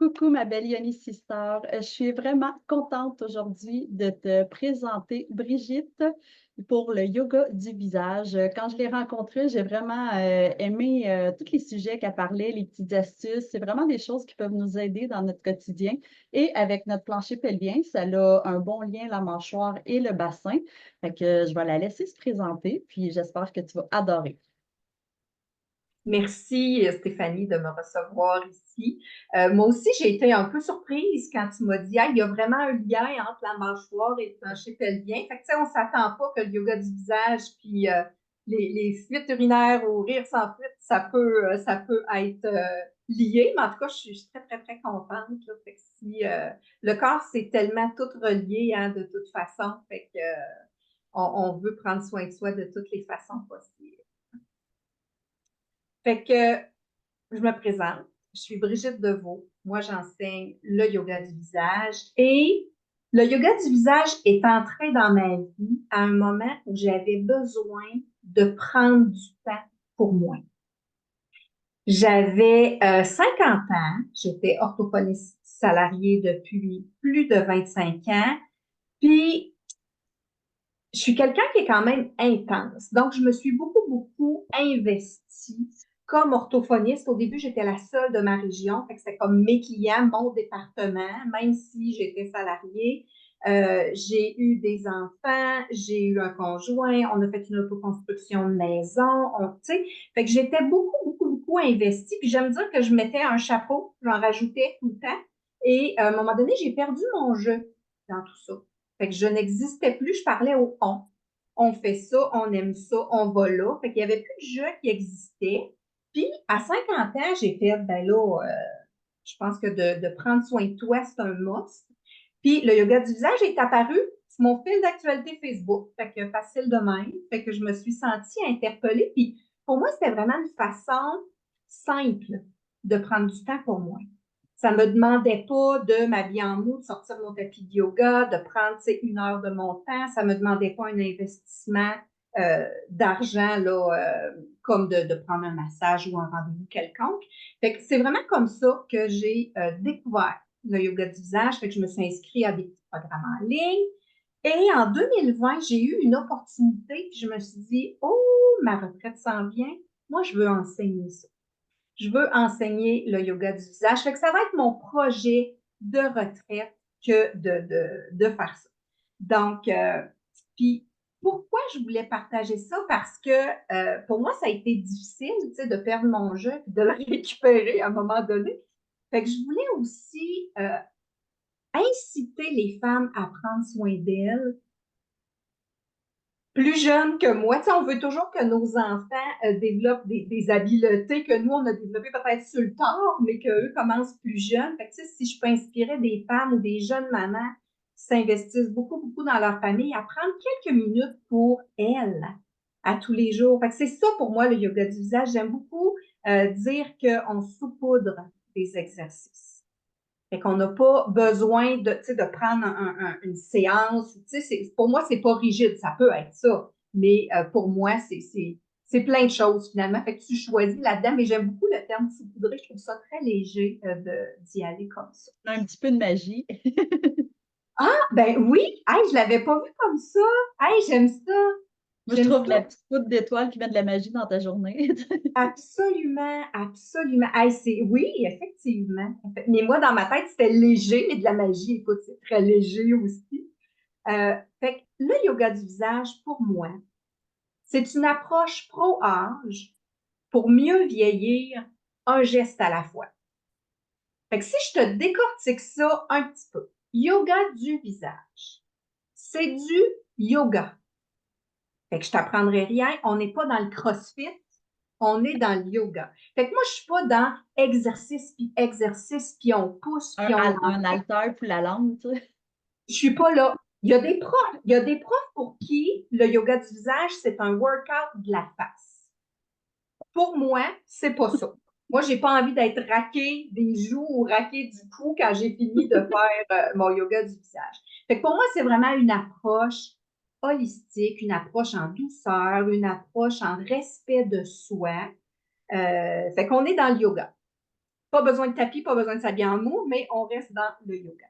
Coucou ma belle Yoni Sister. Je suis vraiment contente aujourd'hui de te présenter Brigitte pour le yoga du visage. Quand je l'ai rencontrée, j'ai vraiment aimé tous les sujets qu'elle parlait, les petites astuces. C'est vraiment des choses qui peuvent nous aider dans notre quotidien. Et avec notre plancher pelvien, ça a un bon lien, la mâchoire et le bassin. Fait que je vais la laisser se présenter, puis j'espère que tu vas adorer. Merci Stéphanie de me recevoir ici. Moi aussi, j'ai été un peu surprise quand tu m'as dit, ah, il y a vraiment un lien entre la mâchoire et le plancher pelvien. Fait que, tu sais, on s'attend pas que le yoga du visage puis les fuites urinaires ou rire sans fuite, ça peut être lié. Mais en tout cas, je suis très, très, très contente, là. Fait que si, le corps, c'est tellement tout relié, hein, de toute façon. Fait que, on veut prendre soin de soi de toutes les façons possibles. Fait que je me présente, je suis Brigitte Deveau. Moi, j'enseigne le yoga du visage et le yoga du visage est entré dans ma vie à un moment où j'avais besoin de prendre du temps pour moi. J'avais 50 ans, j'étais orthophoniste salariée depuis plus de 25 ans, puis je suis quelqu'un qui est quand même intense. Donc, je me suis beaucoup investie comme orthophoniste. Au début, j'étais la seule de ma région. Fait que c'était comme mes clients, mon département, même si j'étais salariée. J'ai eu des enfants, j'ai eu un conjoint, on a fait une autoconstruction de maison, tu sais. Fait que j'étais beaucoup investie. Puis j'aime dire que je mettais un chapeau, j'en rajoutais tout le temps. Et à un moment donné, j'ai perdu mon jeu dans tout ça. Fait que je n'existais plus, je parlais au on. On fait ça, on aime ça, on va là. Fait qu'il n'y avait plus de jeu qui existait. Puis, à 50 ans, j'ai fait, ben là, je pense que de prendre soin de toi, c'est un must. Puis, le yoga du visage est apparu sur mon fil d'actualité Facebook. Fait que facile de même. Fait que je me suis sentie interpellée. Puis, pour moi, c'était vraiment une façon simple de prendre du temps pour moi. Ça me demandait pas de m'habiller en mou, de sortir mon tapis de yoga, de prendre, tu sais, 1 heure de mon temps. Ça me demandait pas un investissement d'argent, là, comme de prendre un massage ou un rendez-vous quelconque. Fait que c'est vraiment comme ça que j'ai découvert le yoga du visage. Fait que je me suis inscrite à des petits programmes en ligne. Et en 2020, j'ai eu une opportunité, puis je me suis dit, oh, ma retraite s'en vient. Moi, je veux enseigner ça. Je veux enseigner le yoga du visage. Fait que ça va être mon projet de retraite que de faire ça. Donc, puis pourquoi je voulais partager ça? Parce que pour moi, ça a été difficile, tu sais, de perdre mon jeu et de le récupérer à un moment donné. Fait que je voulais aussi inciter les femmes à prendre soin d'elles plus jeunes que moi. Tu sais, on veut toujours que nos enfants développent des habiletés que nous, on a développées peut-être sur le tard, mais qu'eux commencent plus jeunes. Fait que, tu sais, si je peux inspirer des femmes ou des jeunes mamans qui s'investissent beaucoup dans leur famille, à prendre quelques minutes pour elles à tous les jours. Fait que c'est ça pour moi, le yoga du visage. J'aime beaucoup dire qu'on saupoudre des exercices. Fait qu'on n'a pas besoin de, tu sais, de prendre une séance. Tu sais, pour moi, c'est pas rigide. Ça peut être ça. Mais pour moi, c'est plein de choses finalement. Fait que tu choisis là-dedans. Mais j'aime beaucoup le terme saupoudrer. Je trouve ça très léger d'y aller comme ça. Un petit peu de magie. Ah, ben oui! Hey, je l'avais pas vu comme ça. Hey, j'aime ça. Moi, je J'aime trouve que la ça. petite poudre d'étoile qui met de la magie dans ta journée. Absolument. Hey, oui, effectivement. Mais moi, dans ma tête, c'était léger, mais de la magie. Écoute, c'est très léger aussi. Fait que le yoga du visage, pour moi, c'est une approche pro-âge pour mieux vieillir un geste à la fois. Fait que si je te décortique ça un petit peu, yoga du visage, c'est du yoga. Fait que je t'apprendrai rien, on n'est pas dans le CrossFit, on est dans le yoga. Fait que moi, je suis pas dans exercice, puis on pousse, puis on Un haltère pour la langue, tu sais. je suis pas là. Il y a des profs pour qui le yoga du visage, c'est un workout de la face. Pour moi, c'est pas ça. Moi, j'ai pas envie d'être raqué des joues ou raqué du cou quand j'ai fini de faire mon yoga du visage. Fait que pour moi, c'est vraiment une approche holistique, une approche en douceur, une approche en respect de soi. Fait qu'on est dans le yoga. Pas besoin de tapis, pas besoin de s'habiller en mou, mais on reste dans le yoga.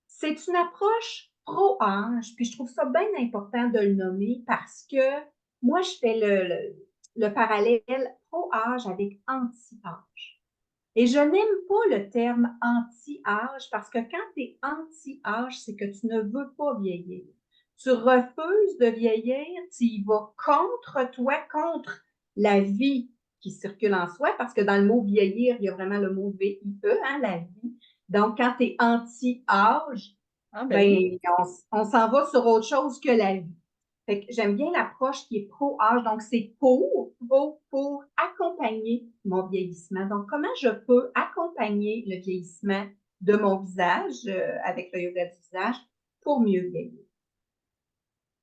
C'est une approche pro-âge, puis je trouve ça bien important de le nommer parce que moi, je fais le parallèle pro-âge avec anti-âge. Et je n'aime pas le terme anti-âge parce que quand tu es anti-âge, c'est que tu ne veux pas vieillir. Tu refuses de vieillir, tu y vas contre toi, contre la vie qui circule en soi, parce que dans le mot vieillir, il y a vraiment le mot V-I-E, hein, la vie. Donc, quand tu es anti-âge, Ah, ben oui. ben, on s'en va sur autre chose que la vie. Fait que j'aime bien l'approche qui est pro-âge. Donc, c'est pour accompagner mon vieillissement. Donc, comment je peux accompagner le vieillissement de mon visage avec le yoga du visage pour mieux vieillir?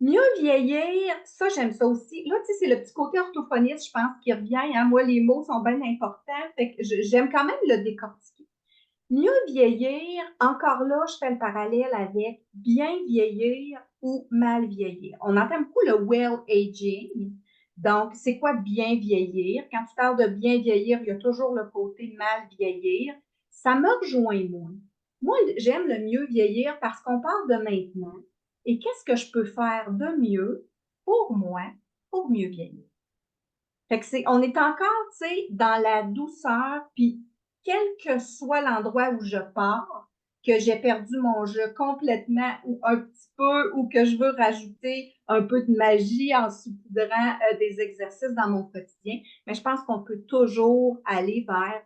Mieux vieillir, ça, j'aime ça aussi. Là, tu sais, c'est le petit côté orthophoniste, je pense, qui revient. Hein? Moi, les mots sont bien importants. Fait que j'aime quand même le décortiquer. Mieux vieillir, encore là, je fais le parallèle avec bien vieillir ou mal vieillir. On entend beaucoup le well aging. Donc, c'est quoi bien vieillir? Quand tu parles de bien vieillir, il y a toujours le côté mal vieillir. Ça me rejoint moins. Moi, j'aime le mieux vieillir parce qu'on parle de maintenant. Et qu'est-ce que je peux faire de mieux pour moi pour mieux vieillir? Fait que on est encore, tu sais, dans la douceur, puis quel que soit l'endroit où je pars, que j'ai perdu mon jeu complètement ou un petit peu, ou que je veux rajouter un peu de magie en saupoudrant des exercices dans mon quotidien, mais je pense qu'on peut toujours aller vers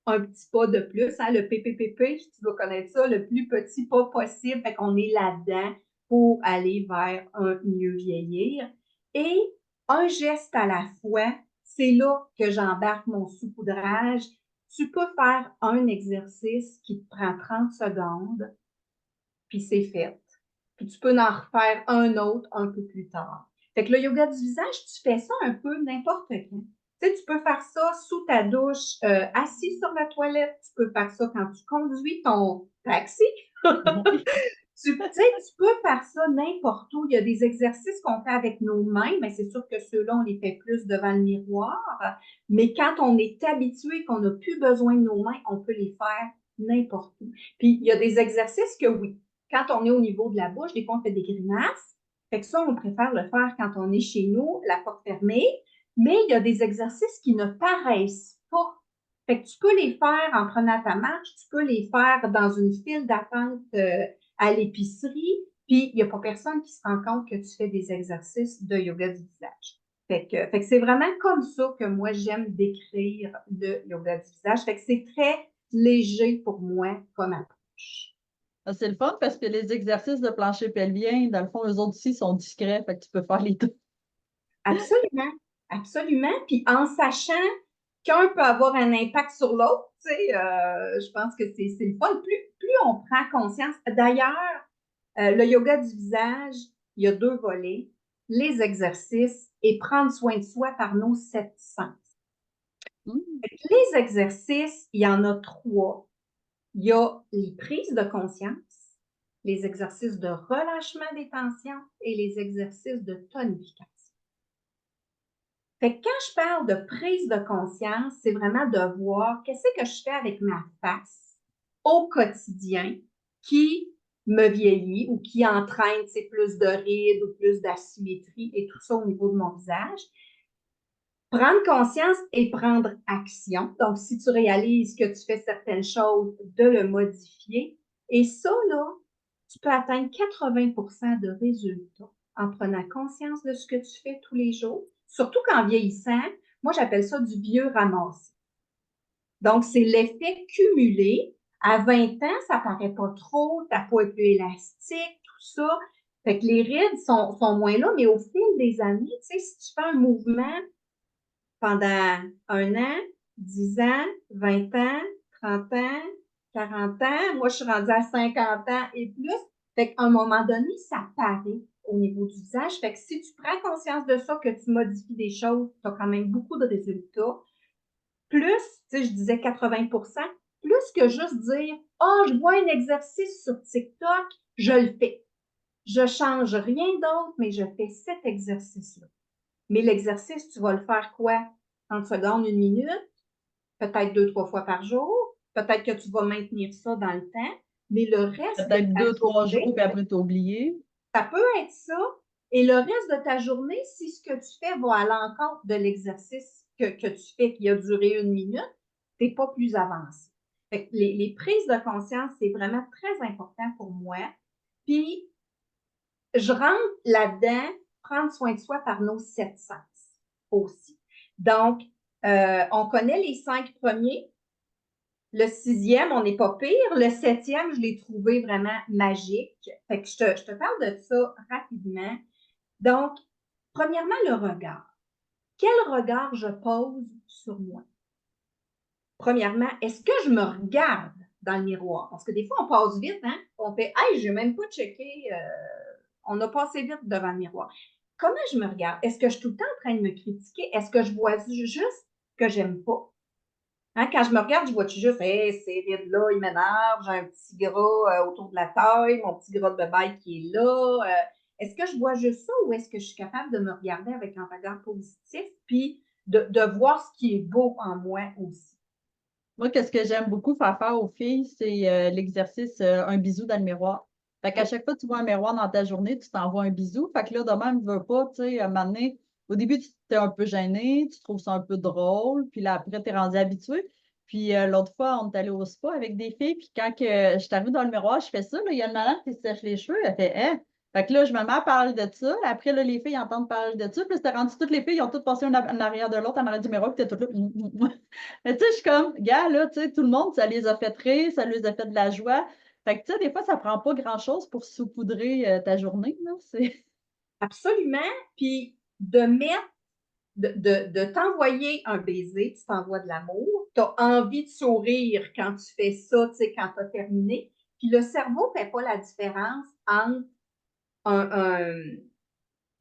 un petit pas de plus, hein, le PPPP, tu dois connaître ça, le plus petit pas possible, fait qu'on est là-dedans pour aller vers un mieux vieillir. Et un geste à la fois, c'est là que j'embarque mon saupoudrage. Tu peux faire un exercice qui te prend 30 secondes, puis c'est fait. Puis tu peux en refaire un autre un peu plus tard. Fait que le yoga du visage, tu fais ça un peu n'importe quand. Tu sais, tu peux faire ça sous ta douche, assis sur la toilette. Tu peux faire ça quand tu conduis ton taxi. Tu sais, tu peux faire ça n'importe où. Il y a des exercices qu'on fait avec nos mains, mais c'est sûr que ceux-là, on les fait plus devant le miroir. Mais quand on est habitué, qu'on n'a plus besoin de nos mains, on peut les faire n'importe où. Puis, il y a des exercices que oui, quand on est au niveau de la bouche, des fois, on fait des grimaces. Fait que ça, on préfère le faire quand on est chez nous, la porte fermée. Mais il y a des exercices qui ne paraissent pas. Fait que tu peux les faire en prenant ta marche, tu peux les faire dans une file d'attente à l'épicerie, puis il n'y a pas personne qui se rend compte que tu fais des exercices de yoga du visage. Fait que c'est vraiment comme ça que moi, j'aime décrire le yoga du visage. Fait que c'est très léger pour moi comme approche. Ah, c'est le fun parce que les exercices de plancher pelvien, dans le fond, eux autres aussi sont discrets, fait que tu peux faire les deux. Absolument, absolument. Puis en sachant qu'un peut avoir un impact sur l'autre, tu sais, je pense que c'est le fun. Plus on prend conscience. D'ailleurs, le yoga du visage, il y a deux volets, les exercices et prendre soin de soi par nos 7 sens. Mmh. Les exercices, il y en a 3. Il y a les prises de conscience, les exercices de relâchement des tensions et les exercices de tonification. Fait que quand je parle de prise de conscience, c'est vraiment de voir qu'est-ce que je fais avec ma face au quotidien qui me vieillit ou qui entraîne plus de rides ou plus d'asymétrie et tout ça au niveau de mon visage. Prendre conscience et prendre action. Donc, si tu réalises que tu fais certaines choses, de le modifier. Et ça, là, tu peux atteindre 80% de résultats en prenant conscience de ce que tu fais tous les jours. Surtout qu'en vieillissant, moi, j'appelle ça du vieux ramassé. Donc, c'est l'effet cumulé. À 20 ans, ça paraît pas trop, ta peau est plus élastique, tout ça. Fait que les rides sont moins là, mais au fil des années, tu sais, si tu fais un mouvement pendant 1 an, 10 ans, 20 ans, 30 ans, 40 ans. Moi, je suis rendue à 50 ans et plus. Fait qu'à un moment donné, ça paraît au niveau du visage. Fait que si tu prends conscience de ça, que tu modifies des choses, tu as quand même beaucoup de résultats. Plus, tu sais, je disais 80%, plus que juste dire, oh, je vois un exercice sur TikTok, je le fais. Je change rien d'autre, mais je fais cet exercice-là. Mais l'exercice, tu vas le faire quoi? 30 secondes, 1 minute? peut-être 2, 3 fois par jour. Peut-être que tu vas maintenir ça dans le temps, mais le reste de Peut-être ta 2, 3 jours, journée, puis après, t'as oublié. ça peut être ça. Et le reste de ta journée, si ce que tu fais va à l'encontre de l'exercice que tu fais qui a duré 1 minute, tu n'es pas plus avancé. Fait que les prises de conscience, c'est vraiment très important pour moi. Puis, je rentre là-dedans, prendre soin de soi par nos 7 sens aussi. Donc, on connaît les 5 premiers. Le 6e, on n'est pas pire. Le 7e, je l'ai trouvé vraiment magique. Fait que je te parle de ça rapidement. Donc, premièrement, le regard. Quel regard je pose sur moi? Premièrement, est-ce que je me regarde dans le miroir? Parce que des fois, on passe vite, hein? On fait, hey, je n'ai même pas checké. On a passé vite devant le miroir. Comment je me regarde? Est-ce que je suis tout le temps en train de me critiquer? Est-ce que je vois juste ce que j'aime pas? Hein, quand je me regarde, je vois-tu juste, hey, ces rides-là, ils m'énervent, j'ai un petit gras autour de la taille, mon petit gras de bébé qui est là. Est-ce que je vois juste ça ou est-ce que je suis capable de me regarder avec un regard positif puis de voir ce qui est beau en moi aussi? Moi, qu'est-ce que j'aime beaucoup faire aux filles, c'est l'exercice un bisou dans le miroir. Fait qu'à Oui, chaque fois que tu vois un miroir dans ta journée, tu t'envoies un bisou. Fait que là, de même, veux pas, tu sais, à un moment donné, au début, tu t'es un peu gêné, tu trouves ça un peu drôle, puis là, après, tu es rendu habitué. Puis l'autre fois, on est allé au spa avec des filles, puis quand que je suis arrivée dans le miroir, je fais ça, là, il y a une madame qui se sèche les cheveux, elle fait, hein? Fait que là, je me mets à parler de ça. Après, là, les filles entendent parler de ça. Puis là, c'était rendu toutes les filles, ils ont toutes passé une en arrière de l'autre, en arrière du miroir, puis t'es toutes là. Mais tu sais, je suis comme, gars, là, tu sais, tout le monde, ça les a fait rire, ça les a fait de la joie. Fait que, tu sais, des fois, ça prend pas grand-chose pour saupoudrer ta journée, là. C'est... absolument. Puis de mettre, de t'envoyer un baiser, tu t'envoies de l'amour. Tu as envie de sourire quand tu fais ça, tu sais, quand tu as terminé. Puis le cerveau ne fait pas la différence entre un,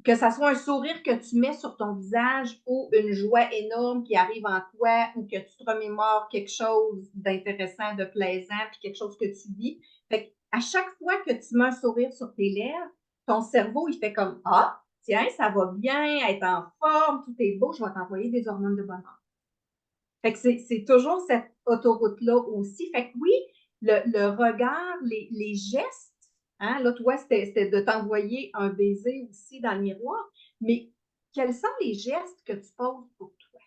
que ça soit un sourire que tu mets sur ton visage ou une joie énorme qui arrive en toi ou que tu te remémores quelque chose d'intéressant, de plaisant, puis quelque chose que tu vis. Fait à chaque fois que tu mets un sourire sur tes lèvres, ton cerveau, il fait comme ah, tiens, ça va bien, être en forme, tout est beau, je vais t'envoyer des hormones de bonheur. Fait que c'est toujours cette autoroute-là aussi. Fait que oui, le regard, les gestes, hein, là, toi, c'était de t'envoyer un baiser aussi dans le miroir, mais quels sont les gestes que tu poses pour toi?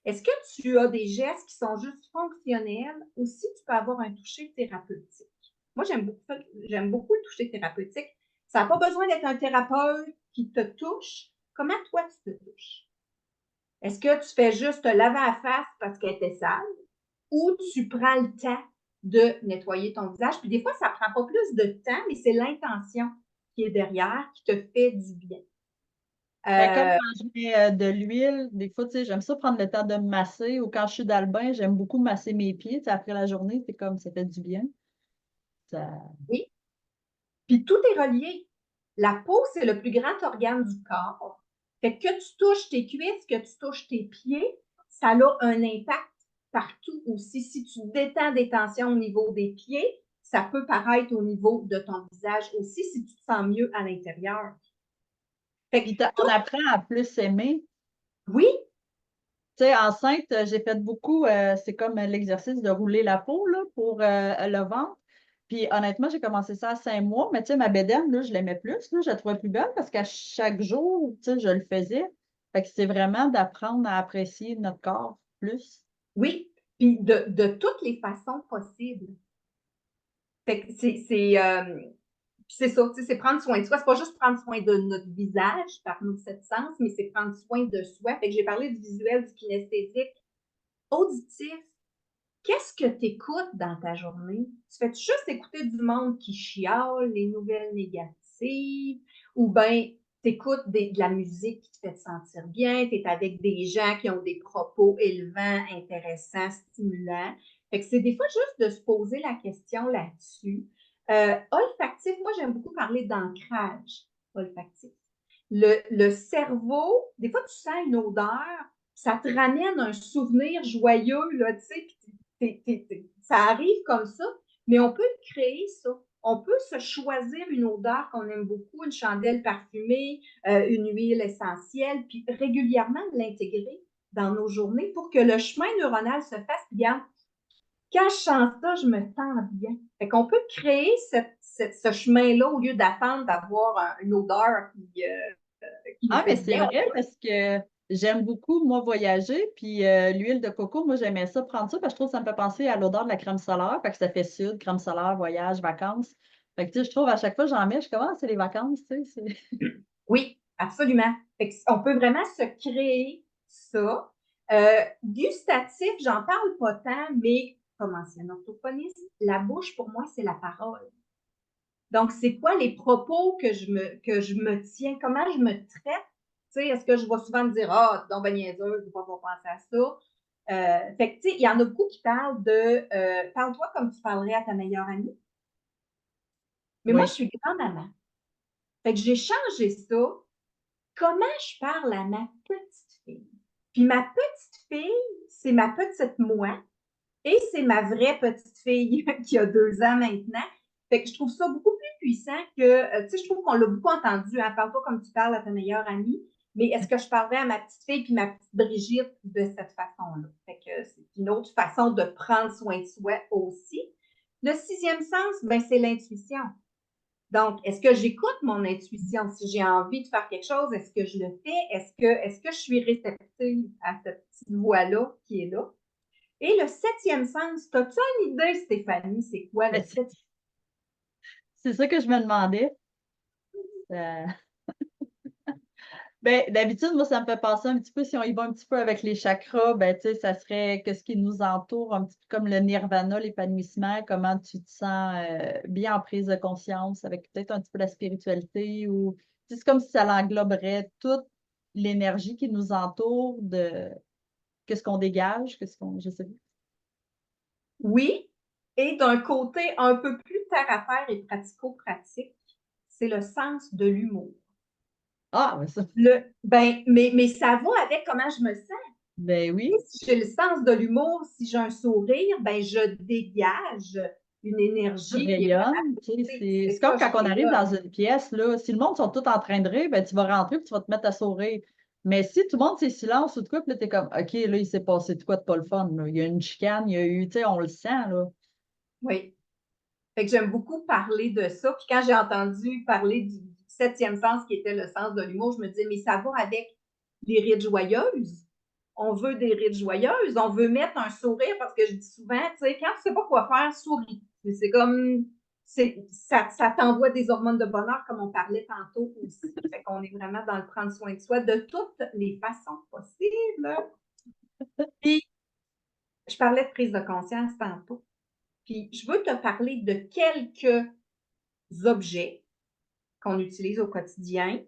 Est-ce que tu as des gestes qui sont juste fonctionnels ou si tu peux avoir un toucher thérapeutique? Moi, j'aime beaucoup le toucher thérapeutique. Ça n'a pas besoin d'être un thérapeute qui te touche. Comment toi, tu te touches? Est-ce que tu fais juste te laver la face parce qu'elle était sale ou tu prends le temps de nettoyer ton visage? Puis des fois, ça ne prend pas plus de temps, mais c'est l'intention qui est derrière qui te fait du bien. Ben, comme Euh, quand je mets de l'huile, des fois, tu sais, j'aime ça prendre le temps de me masser ou quand je suis dans le bain, j'aime beaucoup masser mes pieds. Tu sais, après la journée, c'est comme ça fait du bien. Ça... oui. Puis tout est relié. La peau, c'est le plus grand organe du corps. Fait que tu touches tes cuisses, que tu touches tes pieds, ça a un impact partout aussi. Si tu détends des tensions au niveau des pieds, ça peut paraître au niveau de ton visage aussi si tu te sens mieux à l'intérieur. Fait que Puis tout, on apprend à plus s'aimer. oui, Tu sais, enceinte, j'ai fait beaucoup, c'est comme l'exercice de rouler la peau là, pour le ventre. Puis honnêtement, j'ai commencé ça à 5 mois, mais tu sais, ma bédaine, là, je l'aimais plus, là, je la trouvais plus belle parce qu'à chaque jour, tu sais, je le faisais. Fait que c'est vraiment d'apprendre à apprécier notre corps plus. oui, puis de toutes les façons possibles. Fait que c'est ça, tu sais, c'est prendre soin de soi. C'est pas juste prendre soin de notre visage par nos 7 sens, mais c'est prendre soin de soi. Fait que j'ai parlé du visuel, du kinesthésique, auditif. Qu'est-ce que tu écoutes dans ta journée? Tu fais juste écouter du monde qui chiale, les nouvelles négatives, ou bien tu écoutes de la musique qui te fait te sentir bien, tu es avec des gens qui ont des propos élevants, intéressants, stimulants. Fait que c'est des fois juste de se poser la question là-dessus. Olfactif, moi j'aime beaucoup parler d'ancrage olfactif. Le cerveau, des fois tu sens une odeur, ça te ramène un souvenir joyeux, là, tu sais, ça arrive comme ça, mais on peut créer ça. On peut se choisir une odeur qu'on aime beaucoup, une chandelle parfumée, une huile essentielle, puis régulièrement l'intégrer dans nos journées pour que le chemin neuronal se fasse. Regarde, quand je sens ça, je me sens bien. Fait qu'on peut créer ce chemin-là au lieu d'attendre d'avoir une odeur qui nous Ah, fait mais du c'est bien. vrai parce que j'aime beaucoup, moi, voyager. Puis l'huile de coco, moi, j'aimais ça, prendre ça, parce que je trouve que ça me fait penser à l'odeur de la crème solaire. Fait que ça fait sud, crème solaire, voyage, vacances. Fait que, tu sais, je trouve à chaque fois que j'en mets, je commence, c'est les vacances, tu sais. Oui, absolument. Fait on peut vraiment se créer ça. Gustatif, j'en parle pas tant, mais comme ancienne orthophoniste, la bouche, pour moi, c'est la parole. Donc, c'est quoi les propos que je me tiens? Comment je me traite? Tu sais, est-ce que je vais souvent me dire, ah, donc, ben, niaiseuse, je ne vais pas penser à ça. Fait que, tu sais, il y en a beaucoup qui parlent de parle-toi comme tu parlerais à ta meilleure amie. Mais moi, je Oui. suis grand-maman. Fait que j'ai changé ça. Comment je parle à ma petite fille? Puis ma petite fille, c'est ma petite moi et c'est ma vraie petite fille qui a 2 ans maintenant. Fait que je trouve ça beaucoup plus puissant que, tu sais, je trouve qu'on l'a beaucoup entendu, hein, parle pas comme tu parles à ta meilleure amie, mais est-ce que je parlerais à ma petite fille puis ma petite Brigitte de cette façon-là? Fait que c'est une autre façon de prendre soin de soi aussi. Le 6e sens, ben, c'est l'intuition. Donc, est-ce que j'écoute mon intuition? Si j'ai envie de faire quelque chose, est-ce que je le fais? Est-ce que je suis réceptive à cette petite voix-là qui est là? Et le 7e sens, as-tu une idée, Stéphanie, c'est quoi le Ben, 7e? c'est ça que je me demandais. Euh, Ben, d'habitude, moi, ça me fait penser un petit peu, si on y va un petit peu avec les chakras, ben, tu sais, ça serait qu'est-ce qui nous entoure, un petit peu comme le nirvana, l'épanouissement, comment tu te sens bien en prise de conscience avec peut-être un petit peu la spiritualité ou c'est comme si ça l'engloberait toute l'énergie qui nous entoure de qu'est-ce qu'on dégage, qu'est-ce qu'on, je sais pas. Oui. Et d'un côté un peu plus terre à terre et pratico-pratique, c'est le sens de l'humour. Ah, ben ça, Mais ça va avec comment je me sens. ben oui. Si j'ai le sens de l'humour, si j'ai un sourire, ben je dégage une Tu énergie qui est rayonnes, tu sais, vraiment, c'est c'est comme ça, quand je on arrive dans rayonne. une pièce, là, si le monde sont tous en train de rire, ben, tu vas rentrer et tu vas te mettre à sourire. Mais si tout le monde c'est silence ou de quoi, puis là, t'es comme, OK, là, il s'est passé de quoi de pas le fun, là. Il y a une chicane, il y a eu, tu sais, on le sent, là. Oui. Fait que j'aime beaucoup parler de ça. Puis quand j'ai entendu parler du 7e sens qui était le sens de l'humour, je me disais, mais ça va avec les rides joyeuses. On veut des rides joyeuses. On veut mettre un sourire parce que je dis souvent, tu sais, quand tu sais pas quoi faire, souris. C'est comme, ça t'envoie des hormones de bonheur comme on parlait tantôt aussi. Fait qu'on est vraiment dans le prendre soin de soi de toutes les façons possibles. Puis, je parlais de prise de conscience tantôt. Puis, je veux te parler de quelques objets qu'on utilise au quotidien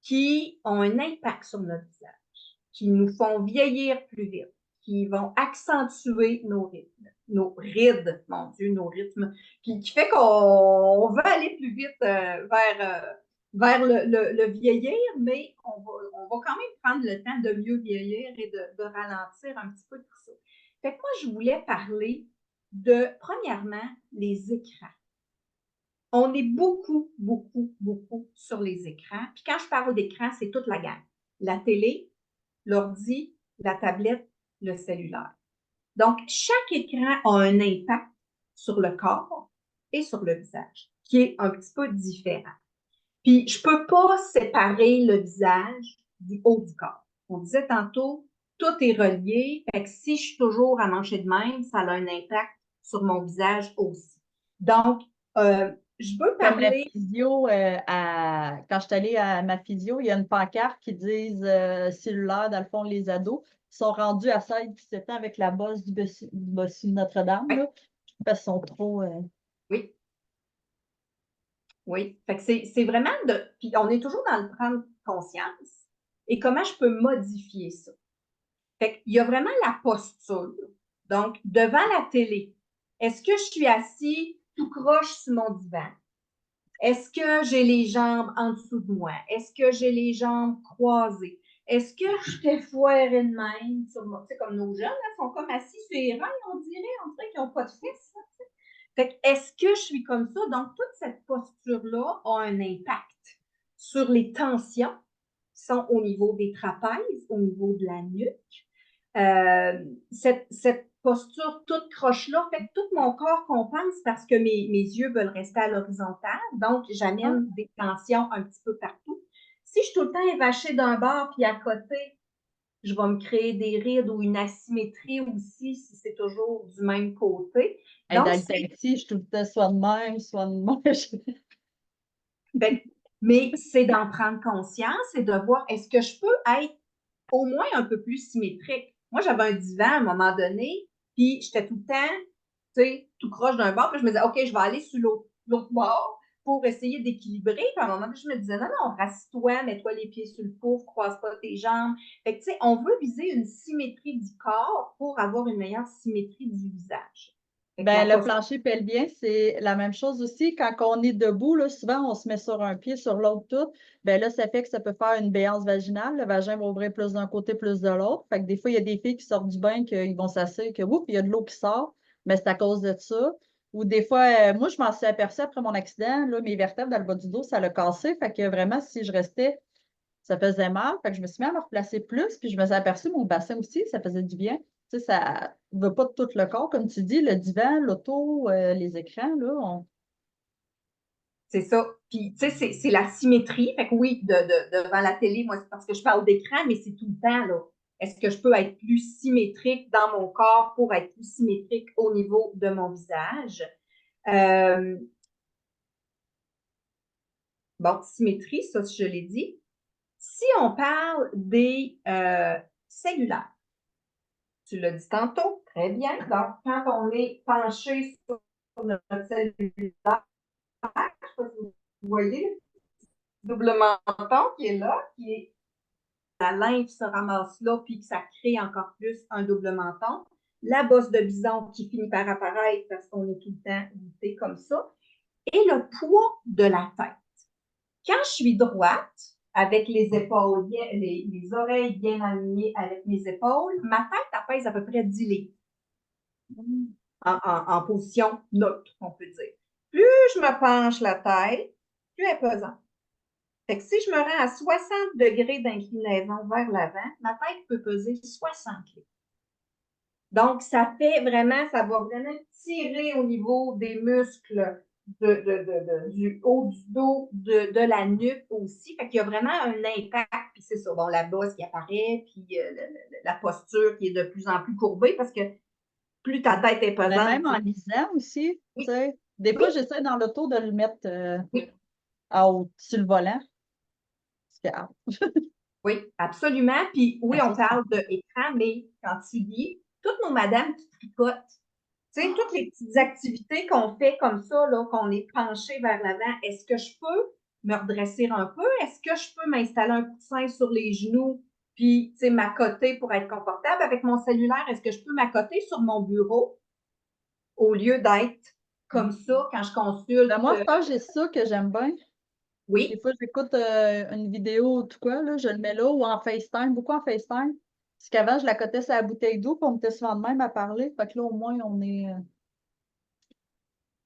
qui ont un impact sur notre visage, qui nous font vieillir plus vite, qui vont accentuer nos rythmes, nos rides, mon Dieu, nos rythmes, qui fait qu'on veut aller plus vite vers le vieillir, mais on va quand même prendre le temps de mieux vieillir et de ralentir un petit peu tout ça. Fait que moi, je voulais parler de, premièrement, les écrans. On est beaucoup, beaucoup, beaucoup sur les écrans. Puis quand je parle d'écran, c'est toute la gamme. La télé, l'ordi, la tablette, le cellulaire. Donc, chaque écran a un impact sur le corps et sur le visage, qui est un petit peu différent. Puis, je ne peux pas séparer le visage du haut du corps. On disait tantôt, tout est relié. Fait que si je suis toujours à manger de même, ça a un impact sur mon visage aussi. Donc, je veux Comme la parler. physio, quand je suis allée à ma physio, il y a une pancarte qui dit cellulaire, dans le fond, les ados sont rendus à 16-17 ans avec la bosse du bossu de Notre-Dame, Oui, là, parce qu'ils sont trop. oui, oui. Fait que c'est vraiment de. Puis on est toujours dans le prendre conscience. Et comment je peux modifier ça? Fait qu'il y a vraiment la posture. Donc, devant la télé, est-ce que je suis assis tout croche sur mon divan? Est-ce que j'ai les jambes en dessous de moi? Est-ce que j'ai les jambes croisées? Est-ce que je t'ai foiré de même sur moi? Tu sais, comme nos jeunes, là, sont comme assis sur les reins, on dirait qu'ils n'ont pas de fesses. Là, fait que, est-ce que je suis comme ça? Donc, toute cette posture-là a un impact sur les tensions qui sont au niveau des trapèzes, au niveau de la nuque. Cette posture toute croche-là fait que tout mon corps compense parce que mes yeux veulent rester à l'horizontale. Donc, Ah, j'amène des tensions un petit peu partout. Si je suis tout le temps évachée d'un bord puis à côté, je vais me créer des rides ou une asymétrie aussi si c'est toujours du même côté. dans Donc, le taxi, je suis tout le temps soit de même, soit de même. ben, mais c'est d'en prendre conscience et de voir est-ce que je peux être au moins un peu plus symétrique. Moi, j'avais un divan à un moment donné, puis j'étais tout le temps, tu sais, tout croche d'un bord, puis je me disais, OK, je vais aller sur l'autre bord pour essayer d'équilibrer. Puis à un moment donné, je me disais, non, non, rassis-toi, mets-toi les pieds sur le pouf, croise pas tes jambes. Fait que, tu sais, on veut viser une symétrie du corps pour avoir une meilleure symétrie du visage. Fait que la Ben, le posture, plancher pelvien, c'est la même chose aussi. Quand on est debout, là, souvent, on se met sur un pied, sur l'autre tout. Ben là, ça fait que ça peut faire une béance vaginale. Le vagin va ouvrir plus d'un côté, plus de l'autre. Fait que des fois, il y a des filles qui sortent du bain, qu'ils vont s'asseoir, que oups, il y a de l'eau qui sort. Mais c'est à cause de ça. Ou des fois, moi, je m'en suis aperçue après mon accident, là, mes vertèbres dans le bas du dos, ça l'a cassé. Fait que vraiment, si je restais, ça faisait mal. Fait que je me suis mis à me replacer plus, puis je me suis aperçue mon bassin aussi, ça faisait du bien. Tu sais, ça ne va pas de tout le corps, comme tu dis, le divan, l'auto, les écrans, là, c'est ça. Puis, tu sais, c'est la symétrie. Fait que oui, devant la télé, moi, c'est parce que je parle d'écran, mais c'est tout le temps, là. Est-ce que je peux être plus symétrique dans mon corps pour être plus symétrique au niveau de mon visage? Euh, bon, symétrie, ça, je l'ai dit. Si on parle des cellulaires, tu l'as dit tantôt, très bien. Donc, quand on est penché sur notre cellulaire, je sais pas si vous voyez, le double menton qui est là, qui est la lymphe se ramasse là, puis que ça crée encore plus un double menton. La bosse de bison qui finit par apparaître parce qu'on est tout le temps goûté comme ça. Et le poids de la tête. Quand je suis droite, avec les épaules, les oreilles bien alignées avec mes épaules, ma tête pèse à peu près 10 livres en position neutre, on peut dire. Plus je me penche la tête, plus elle est pesante. Fait que si je me rends à 60 degrés d'inclinaison vers l'avant, ma tête peut peser 60 livres. Donc, ça va vraiment tirer au niveau des muscles du haut du dos, de la nuque aussi. Fait qu'il y a vraiment un impact. Puis c'est ça, bon, la bosse qui apparaît, puis la posture qui est de plus en plus courbée parce que plus ta tête est mais pesante. même en lisant aussi, tu Oui, sais. Des fois, oui, j'essaie dans l'auto de le mettre oui. sur le volant. Parce que, Oui, absolument. Puis oui, on ça, parle d'écran, mais quand tu lis, toutes nos madames qui tricotent, tu sais, toutes les petites activités qu'on fait comme ça, là, qu'on est penché vers l'avant, est-ce que je peux me redresser un peu? Est-ce que je peux m'installer un coussin sur les genoux puis, tu sais, m'accoter pour être confortable avec mon cellulaire? Est-ce que je peux m'accoter sur mon bureau au lieu d'être comme ça quand je ben, consulte? moi, ça, j'ai ça que j'aime bien. Des Oui. fois, j'écoute une vidéo ou tout quoi, là, je le mets là, ou en FaceTime, beaucoup en FaceTime. Parce qu'avant, je la cotais sur la bouteille d'eau, puis on était souvent de même à parler. Fait que là, au moins, on est.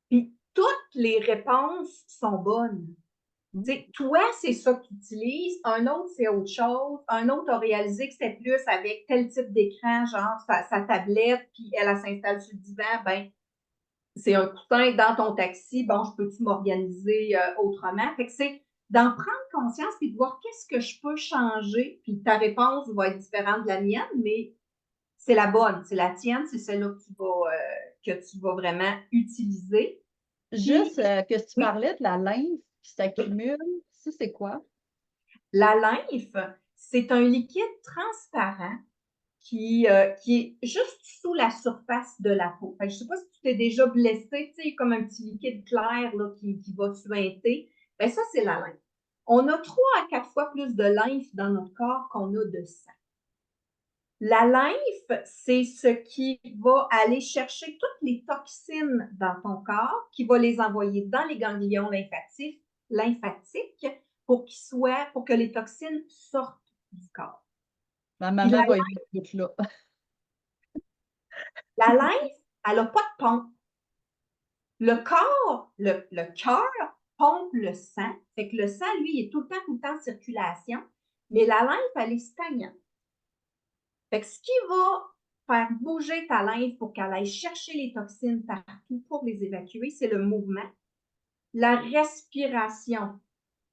Puis toutes les réponses sont bonnes. Tu sais, toi, c'est ça que tu utilises, un autre, c'est autre chose, un autre a réalisé que c'était plus avec tel type d'écran, genre sa tablette, puis elle s'installe sur le divan, ben, c'est un coussin dans ton taxi, bon, je peux-tu m'organiser autrement? Fait que c'est d'en prendre conscience puis de voir qu'est-ce que je peux changer, puis ta réponse va être différente de la mienne, mais c'est la bonne, c'est la tienne, c'est celle-là que tu vas vraiment utiliser. Juste Puis, que si tu oui, parlais de la lymphe qui oui. s'accumule, ça, c'est quoi? La lymphe, c'est un liquide transparent qui est juste sous la surface de la peau. Fait que je ne sais pas si tu t'es déjà blessé, tu sais, comme un petit liquide clair là, qui va suinter. Ben ça, c'est la lymphe. On a 3 à 4 fois plus de lymphe dans notre corps qu'on a de sang. La lymphe, c'est ce qui va aller chercher toutes les toxines dans ton corps, qui va les envoyer dans les ganglions lymphatiques pour que les toxines sortent du corps. Ma Puis la, maman va aimer tout là. la lymphe, elle n'a pas de pompe. Le corps, le cœur pompe le sang. Fait que le sang, lui, est tout le temps en circulation. Mais la lymphe, elle est stagnante. Fait que ce qui va faire bouger ta lymphe pour qu'elle aille chercher les toxines partout pour les évacuer, c'est le mouvement, la respiration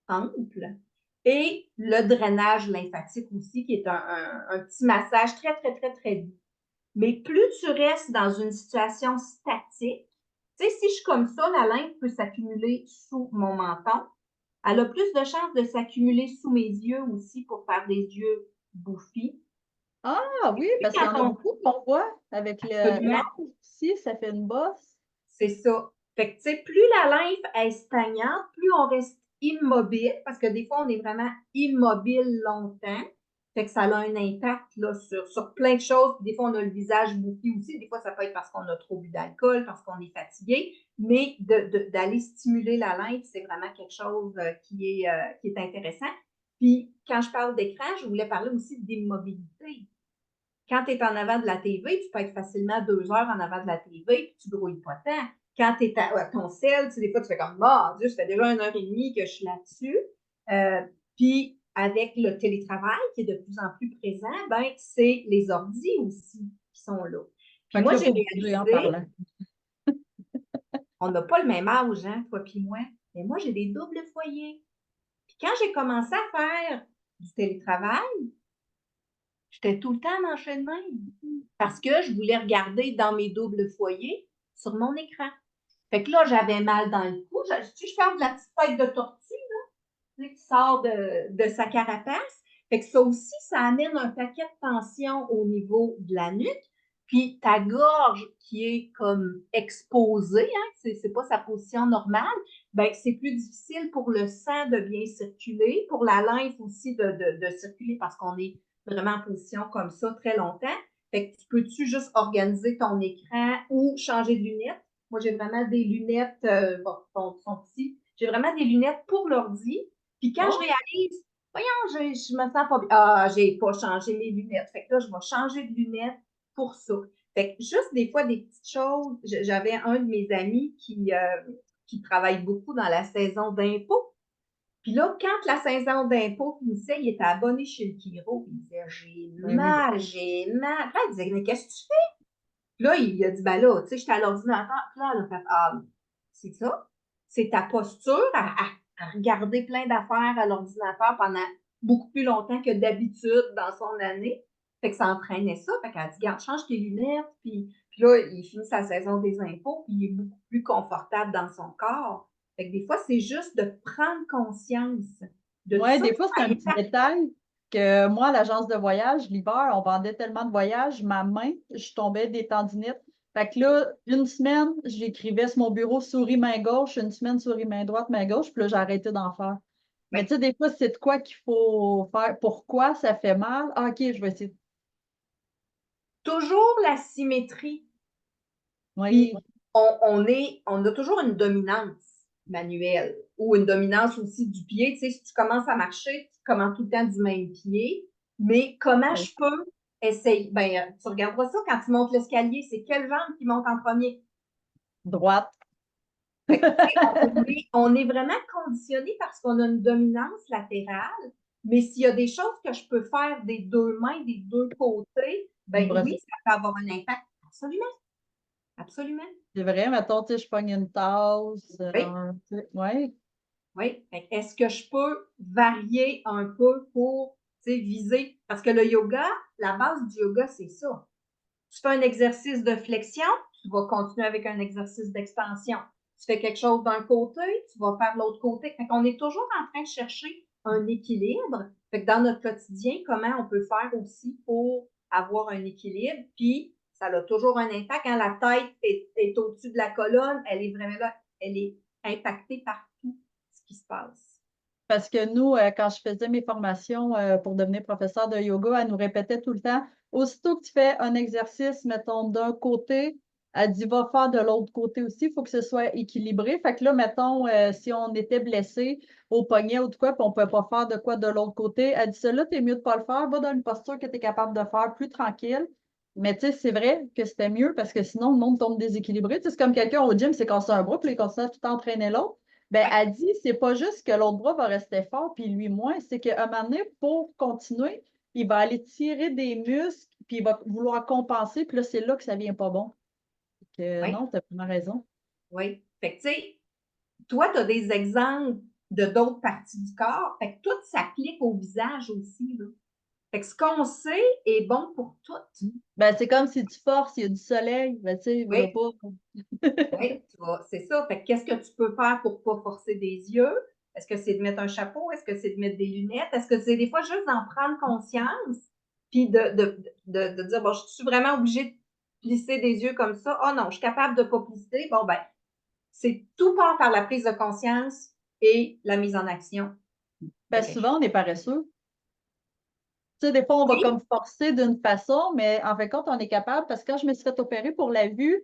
ample et le drainage lymphatique aussi, qui est un petit massage très, très, très, très doux. Mais plus tu restes dans une situation statique, tu sais, si je suis comme ça, la lymphe peut s'accumuler sous mon menton. Elle a plus de chances de s'accumuler sous mes yeux aussi pour faire des yeux bouffis. Ah oui, Puis parce qu'il y quand en a on... beaucoup qu'on voit avec Absolument, l'angle aussi, ça fait une bosse. c'est ça. Fait que, tu sais, plus la lymphe est stagnante, plus on reste immobile, parce que des fois, on est vraiment immobile longtemps. Fait que ça a un impact là, sur plein de choses. Puis des fois, on a le visage bouffi aussi. Des fois, ça peut être parce qu'on a trop bu d'alcool, parce qu'on est fatigué. Mais d'aller stimuler la lymphe, c'est vraiment quelque chose qui est intéressant. Puis, quand je parle d'écran, je voulais parler aussi d'immobilité. Quand tu es en avant de la TV, tu peux être facilement 2 heures en avant de la TV puis tu grouilles pas tant. Quand tu es à ton sel, tu sais, des fois, tu fais comme, oh Dieu, ça fait déjà 1 heure et demie que je suis là-dessus. Puis, avec le télétravail qui est de plus en plus présent, ben, c'est les ordis aussi qui sont là. Puis Fait que moi, là, il j'ai faut bouger en réalisé, parlant. on n'a pas le même âge, hein, toi puis moi, mais moi, j'ai des doubles foyers. Puis quand j'ai commencé à faire du télétravail, j'étais tout le temps manchée de même parce que je voulais regarder dans mes doubles foyers sur mon écran. Fait que là, j'avais mal dans le cou. Si je fais de la petite tête de tortue, là, qui sort de sa carapace. Fait que ça aussi, ça amène un paquet de tension au niveau de la nuque. Puis ta gorge qui est comme exposée, hein, c'est pas sa position normale, ben c'est plus difficile pour le sang de bien circuler, pour la lymphe aussi de circuler parce qu'on est vraiment en position comme ça très longtemps. Fait que tu peux-tu juste organiser ton écran ou changer de lunettes? Moi, j'ai vraiment des lunettes, bon, sont petits. J'ai vraiment des lunettes pour l'ordi. Puis quand je Oh, réalise, voyons, je me sens pas bien. Ah, j'ai pas changé mes lunettes. Fait que là, je vais changer de lunettes pour ça. Fait que juste des fois, des petites choses. J'avais un de mes amis qui travaille beaucoup dans la saison d'impôts. Puis là, quand la saison d'impôts finissait, il était abonné chez le Kiro. Il disait, j'ai ben oui. mal, j'ai mal. Puis là, il disait, mais qu'est-ce que tu fais? Puis là, il a dit, ben là, tu sais, j'étais à l'ordinateur. Puis là, elle a fait, ah, c'est ça. C'est ta posture à regarder plein d'affaires à l'ordinateur pendant beaucoup plus longtemps que d'habitude dans son année. Fait que ça entraînait ça. Fait qu'elle a dit, regarde, change tes lunettes. Puis là, il finit sa saison des impôts, puis il est beaucoup plus confortable dans son corps. Fait que des fois, c'est juste de prendre conscience de tout Ouais, ça. des fois, c'est un petit détail que moi, à l'agence de voyage, l'hiver, on vendait tellement de voyages, ma main, je tombais des tendinites. Fait que là, une semaine, j'écrivais sur mon bureau souris main gauche, une semaine souris main droite, main gauche, puis là, j'ai arrêté d'en faire. Mais Ben, tu sais, des fois, c'est de quoi qu'il faut faire. Pourquoi ça fait mal? Ah, OK, je vais essayer. toujours la symétrie. Puis, Oui, on a toujours une dominance manuelle ou une dominance aussi du pied. Tu sais, si tu commences à marcher, tu commences tout le temps du même pied. Mais comment je oui. peux essayer? Ben, tu regarderas ça quand tu montes l'escalier. C'est quelle jambe qui monte en premier? Droite. Fait que, tu sais, on est vraiment conditionné parce qu'on a une dominance latérale. Mais s'il y a des choses que je peux faire des deux mains, des deux côtés, ben oui, Bref, ça peut avoir un impact. Absolument. Absolument. c'est vrai, mettons, tu sais, je pogne une tasse. Oui. Ouais. Oui. Est-ce que je peux varier un peu pour viser? Parce que le yoga, la base du yoga, c'est ça. Tu fais un exercice de flexion, tu vas continuer avec un exercice d'extension. Tu fais quelque chose d'un côté, tu vas faire l'autre côté. Fait qu'on est toujours en train de chercher un équilibre. Fait que dans notre quotidien, comment on peut faire aussi pour avoir un équilibre? Puis, ça a toujours un impact. Quand la tête est au-dessus de la colonne, elle est vraiment là, elle est impactée par tout ce qui se passe. Parce que nous, quand je faisais mes formations pour devenir professeur de yoga, elle nous répétait tout le temps, aussitôt que tu fais un exercice, mettons, d'un côté, elle dit, va faire de l'autre côté aussi, il faut que ce soit équilibré. Fait que là, mettons, si on était blessé au poignet ou de quoi, puis on ne peut pas faire de quoi de l'autre côté, elle dit, ça là, t'es mieux de ne pas le faire, va dans une posture que tu es capable de faire plus tranquille. Mais tu sais, c'est vrai que c'était mieux parce que sinon, le monde tombe déséquilibré. Tu sais, c'est comme quelqu'un au gym s'est cassé un bras, puis il continue à tout entraîner l'autre. Ben, Ouais. elle dit, c'est pas juste que l'autre bras va rester fort, puis lui moins, c'est qu'à un moment donné, pour continuer, il va aller tirer des muscles, puis il va vouloir compenser, puis là, c'est là que ça vient pas bon. Oui, Non, tu as vraiment raison. oui. Fait que, tu sais, toi, tu as des exemples de d'autres parties du corps. Fait que tout s'applique au visage aussi, là. Fait que ce qu'on sait est bon pour tout. Ben, c'est comme si tu forces, il y a du soleil, ben, tu sais, il va Oui, pas. oui, c'est ça. Fait que qu'est-ce que tu peux faire pour pas forcer des yeux? Est-ce que c'est de mettre un chapeau? Est-ce que c'est de mettre des lunettes? Est-ce que c'est des fois juste d'en prendre conscience? Puis de dire, bon, je suis vraiment obligée de plisser des yeux comme ça. Oh non, je suis capable de pas plisser. Bon, ben, c'est tout part par la prise de conscience et la mise en action de Ben, quelque chose. souvent, on est paresseux. Tu sais, des fois, on va Oui, comme forcer d'une façon, mais en fin de compte, on est capable parce que quand je me suis fait opérer pour la vue,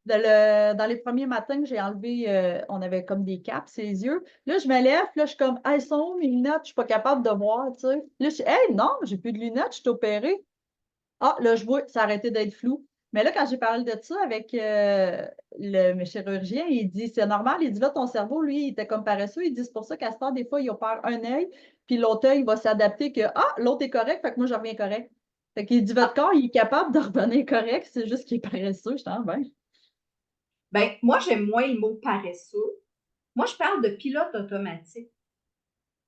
dans les premiers matins que j'ai enlevé, on avait comme des capes, ses yeux. Là, je me lève, puis là, je suis comme, ah, elles sont où mes lunettes? Je suis pas capable de voir, tu sais. Là, je suis, hey, non, j'ai plus de lunettes, je suis opérée. Ah, là, je vois, ça a arrêté d'être flou. Mais là, quand j'ai parlé de ça avec le chirurgien, il dit, c'est normal. Il dit, là, ton cerveau, lui, il était comme paresseux. Il dit, c'est pour ça qu'à ce temps, des fois, il opère un œil, puis l'autre œil va s'adapter que, ah, l'autre est correct, fait que moi, je reviens correct. Fait qu'il dit, votre ah, corps, il est capable de revenir correct, c'est juste qu'il est paresseux. Je t'en ben. ben, moi, j'aime moins le mot paresseux. Moi, je parle de pilote automatique.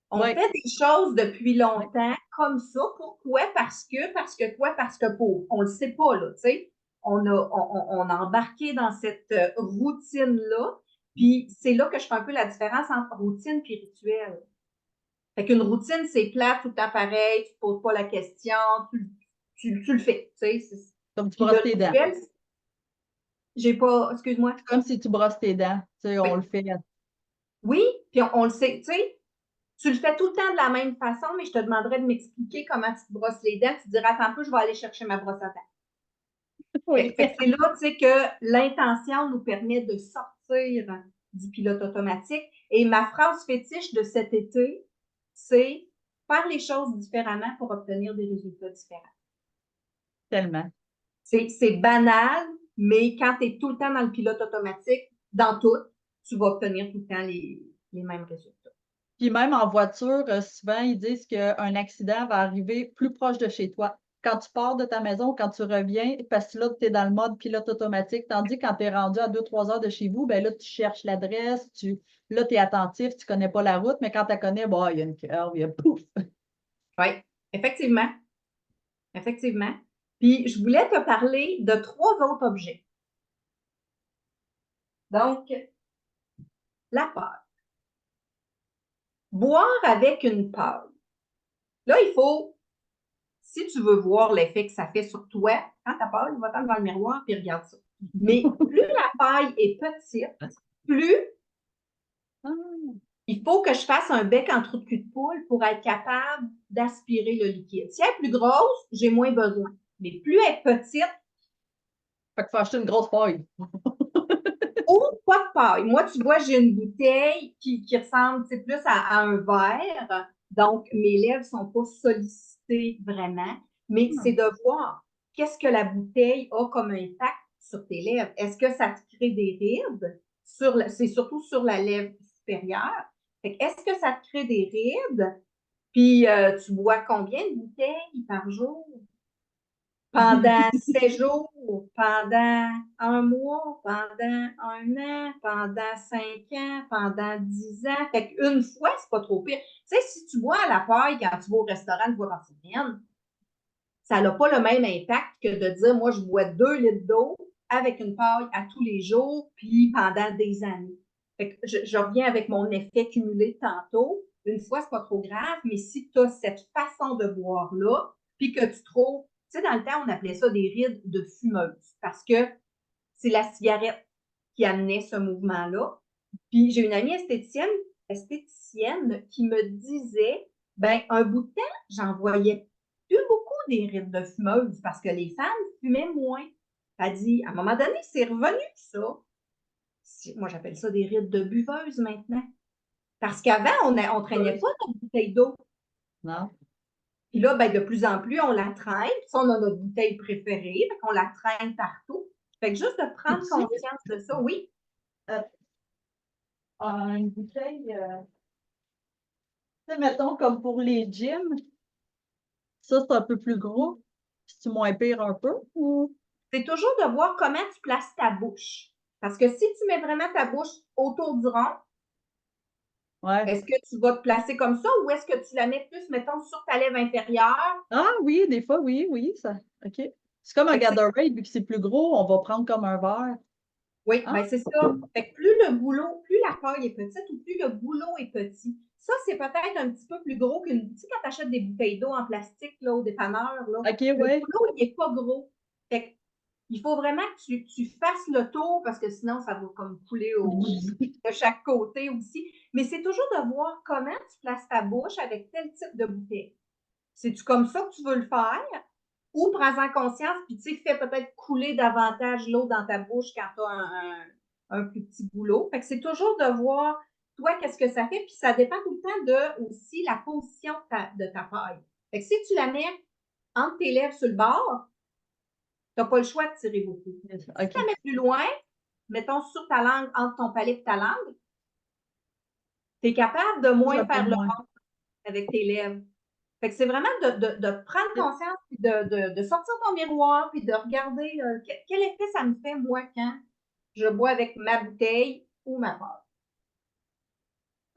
On Oui, fait des choses depuis oui, longtemps comme ça. Pourquoi? Parce que quoi? Parce que pour. On le sait pas, là, tu sais. On a embarqué dans cette routine-là. Puis c'est là que je fais un peu la différence entre routine et rituel. Fait qu'une routine, c'est plat, tout le temps pareil, tu ne poses pas la question, tu le fais, tu sais. comme tu Puis le brosses tes dents. rituel, j'ai pas, excuse-moi. C'est comme si tu brosses tes dents. Tu sais, on Oui, le fait. oui, puis on le sait, tu sais. Tu le fais tout le temps de la même façon, mais je te demanderais de m'expliquer comment tu te brosses les dents. Tu dirais, attends un peu, je vais aller chercher ma brosse à dents. Oui. Fait que c'est là, tu sais, que l'intention nous permet de sortir du pilote automatique. Et ma phrase fétiche de cet été, c'est faire les choses différemment pour obtenir des résultats différents. Tellement. C'est banal, mais quand tu es tout le temps dans le pilote automatique, dans tout, tu vas obtenir tout le temps les mêmes résultats. Puis même en voiture, souvent, ils disent qu'un accident va arriver plus proche de chez toi. Quand tu pars de ta maison, quand tu reviens, parce que là, tu es dans le mode pilote automatique, tandis que quand tu es rendu à 2-3 heures de chez vous, ben là, tu cherches l'adresse, là, tu es attentif, tu connais pas la route, mais quand tu la connais, bah, il y a une curve, il y a pouf. Oui, effectivement. Effectivement. Puis, je voulais te parler de trois autres objets. Donc, la paille. Boire avec une paille. Là, il faut, si tu veux voir l'effet que ça fait sur toi, prends ta paille, va-t'en devant le miroir puis regarde ça. Mais plus la paille est petite, plus Ah, il faut que je fasse un bec en trou de cul de poule pour être capable d'aspirer le liquide. Si elle est plus grosse, j'ai moins besoin. Mais plus elle est petite, fait qu'il faut acheter une grosse paille. ou pas de paille. Moi, tu vois, j'ai une bouteille qui ressemble plus à un verre. Donc, mes lèvres ne sont pas sollicitées vraiment. Mais c'est Hmm. de voir qu'est-ce que la bouteille a comme impact sur tes lèvres. Est-ce que ça te crée des rides? C'est surtout sur la lèvre supérieure. Est-ce que ça te crée des rides? Puis, tu bois combien de bouteilles par jour? Pendant 7 jours, pendant un mois, pendant un an, pendant 5 ans, pendant 10 ans. Fait qu'une fois, c'est pas trop pire. Tu sais, si tu bois à la paille quand tu vas au restaurant une fois par semaine, ça n'a pas le même impact que de dire, moi, je bois 2 litres d'eau avec une paille à tous les jours, puis pendant des années. Fait que je reviens avec mon effet cumulé tantôt. Une fois, c'est pas trop grave, mais si tu as cette façon de boire-là, puis que tu trouves, tu sais, dans le temps, on appelait ça des rides de fumeuse, parce que c'est la cigarette qui amenait ce mouvement-là. Puis j'ai une amie esthéticienne qui me disait, ben un bout de temps, j'en voyais plus beaucoup des rides de fumeuses parce que les femmes fumaient moins. Elle dit, à un moment donné, c'est revenu ça. Moi, j'appelle ça des rides de buveuses maintenant. Parce qu'avant, on ne traînait pas notre bouteille d'eau. Non? Puis là, ben, de plus en plus, on la traîne. Puis ça, on a notre bouteille préférée. On la traîne partout. Fait que juste de prendre Peux-tu, conscience de ça, oui. euh, une bouteille, tu sais, mettons, comme pour les gyms, Ça, c'est un peu plus gros. C'est moins pire un peu ou? C'est toujours de voir comment tu places ta bouche. Parce que si tu mets vraiment ta bouche autour du rond, Ouais. est-ce que tu vas te placer comme ça ou est-ce que tu la mets plus, mettons, sur ta lèvre inférieure? Ah oui, des fois, oui, oui, ça. OK. C'est comme un Fait que Gatorade, vu que c'est plus gros, on va prendre comme un verre. oui, Ah, ben c'est ça. Fait que plus le boulot, plus la paille est petite ou plus le boulot est petit. Ça, c'est peut-être un petit peu plus gros qu'une. Tu sais, quand tu achètes des bouteilles d'eau en plastique là, au dépanneur, là, OK, le ouais. boulot, il n'est pas gros. Fait que, il faut vraiment que tu fasses le tour parce que sinon, ça va comme couler de chaque côté aussi. Mais c'est toujours de voir comment tu places ta bouche avec tel type de bouteille. C'est-tu comme ça que tu veux le faire? Ou prends-en conscience, puis tu sais, fais peut-être couler davantage l'eau dans ta bouche quand tu as un plus petit boulot. Fait que c'est toujours de voir, toi, qu'est-ce que ça fait, puis ça dépend tout le temps de aussi la position de ta paille. Fait que si tu la mets entre tes lèvres sur le bord, tu n'as pas le choix de tirer beaucoup. Si tu la OK. mets plus loin, mettons sur ta langue, entre ton palais et ta langue, tu es capable de Ça moins peut faire le moins. ventre avec tes lèvres. Fait que c'est vraiment de prendre conscience, puis de sortir ton miroir, puis de regarder quel effet ça me fait, moi, quand je bois avec ma bouteille ou ma paille.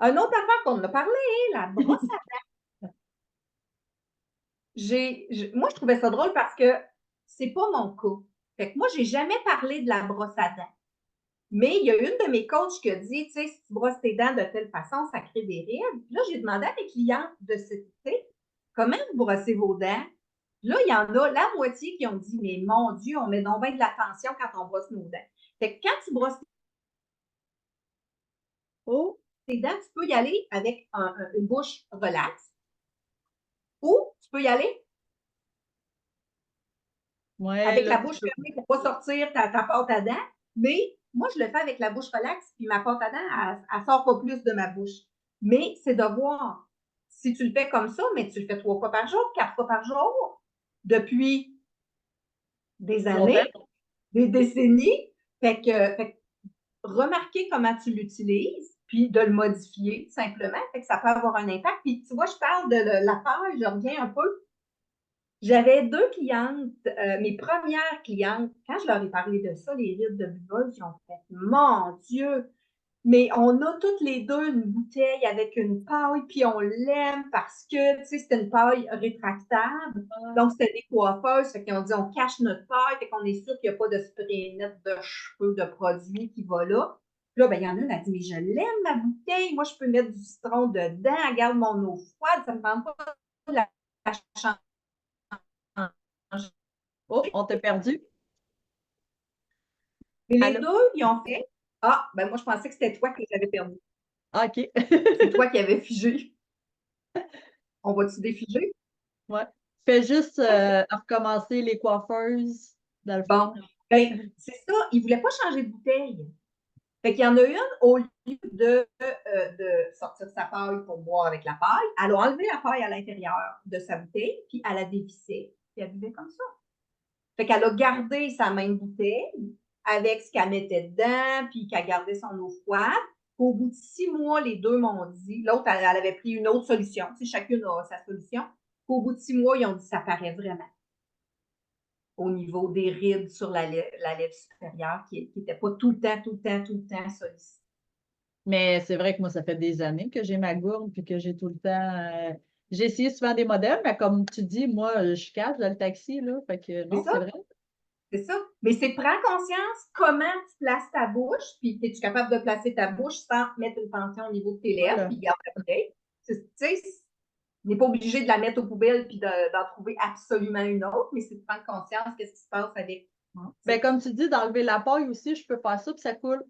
Un autre affaire qu'on a parlé, la brosse à moi, je trouvais ça drôle parce que c'est pas mon cas. Fait que moi, j'ai jamais parlé de la brosse à dents. Mais il y a une de mes coachs qui a dit, tu sais, si tu brosses tes dents de telle façon, ça crée des rides. Puis là, j'ai demandé à mes clientes de citer comment vous brossez vos dents. Là, il y en a la moitié qui ont dit, mais mon Dieu, on met donc bien de l'attention quand on brosse nos dents. Fait que quand tu brosses Oh, tes dents, tu peux y aller avec une bouche relaxe ou tu peux y aller ouais, avec là, la tu bouche peux. fermée pour pas sortir ta pâte à dents. Mais moi, je le fais avec la bouche relaxe, puis ma pâte à dents, elle sort pas plus de ma bouche. Mais c'est de voir si tu le fais comme ça, mais tu le fais 3 fois par jour, 4 fois par jour, depuis des Longtemps? années, des décennies. Fait que remarquer comment tu l'utilises, puis de le modifier simplement, fait que ça peut avoir un impact. Puis tu vois, je parle de la peur, je reviens un peu. J'avais 2 clientes, mes premières clientes, quand je leur ai parlé de ça, les rides de vulva, ils ont fait mon Dieu! Mais on a toutes les deux une bouteille avec une paille, puis on l'aime parce que, tu sais, c'était une paille rétractable. Ah, Donc, c'était des coiffeuses, fait qu'ils ont dit on cache notre paille, fait qu'on est sûr qu'il n'y a pas de spray net de cheveux, de produits qui va là. Puis là, ben, il y en a une, elle a dit, mais je l'aime, ma bouteille. Moi, je peux mettre du citron dedans, elle garde mon eau froide, ça ne me demande pas de la changer. oh, on t'a perdu. Mais les Allô? deux, ils ont fait. Ah, ben moi, je pensais que c'était toi que j'avais perdu. Ah, OK. C'est toi qui avais figé. On va-tu défiger? Ouais. Fais juste recommencer les coiffeuses, dans le Bon. fond. Ben, c'est ça. Ils ne voulaient pas changer de bouteille. Fait qu'il y en a une, au lieu de sortir sa paille pour boire avec la paille, elle a enlevé la paille à l'intérieur de sa bouteille, puis elle a dévissé, puis elle buvait comme ça. Fait qu'elle a gardé sa même bouteille avec ce qu'elle mettait dedans, puis qu'elle gardait son eau froide. Au bout de 6 mois, les deux m'ont dit, l'autre, elle avait pris une autre solution. Tu sais, chacune a sa solution. Au bout de 6 mois, ils ont dit, ça paraît vraiment au niveau des rides sur la lèvre supérieure qui n'était pas tout le temps sollicitée. Mais c'est vrai que moi, ça fait des années que j'ai ma gourde puis que j'ai tout le temps. J'ai essayé souvent des modèles, mais comme tu dis, moi, je suis calme dans le taxi, là. Fait que C'est non, c'est ça, vrai. c'est ça. Mais c'est prends conscience comment tu places ta bouche, puis es-tu capable de placer ta bouche sans mettre une tension au niveau de tes lèvres, Voilà. puis garde la bouteille. Tu sais, on n'est pas obligé de la mettre aux poubelles puis d'en trouver absolument une autre, mais c'est de prendre conscience de ce qui se passe avec. Ben, comme tu dis, d'enlever la paille aussi, je peux faire ça puis ça coule.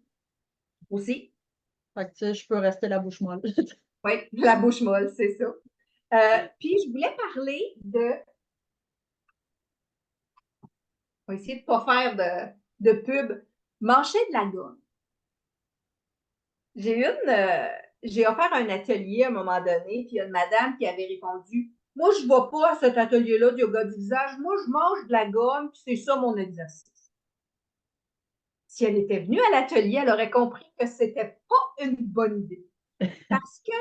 Aussi, Fait que, tu sais, je peux rester la bouche molle. oui, la bouche molle, c'est ça. Puis je voulais parler on va essayer de ne pas faire de pub, mâcher de la gomme. J'ai offert un atelier à un moment donné, puis il y a une madame qui avait répondu moi, je ne vais pas à cet atelier-là de yoga du visage, moi, je mange de la gomme, puis c'est ça mon exercice. Si elle était venue à l'atelier, elle aurait compris que ce n'était pas une bonne idée. Parce que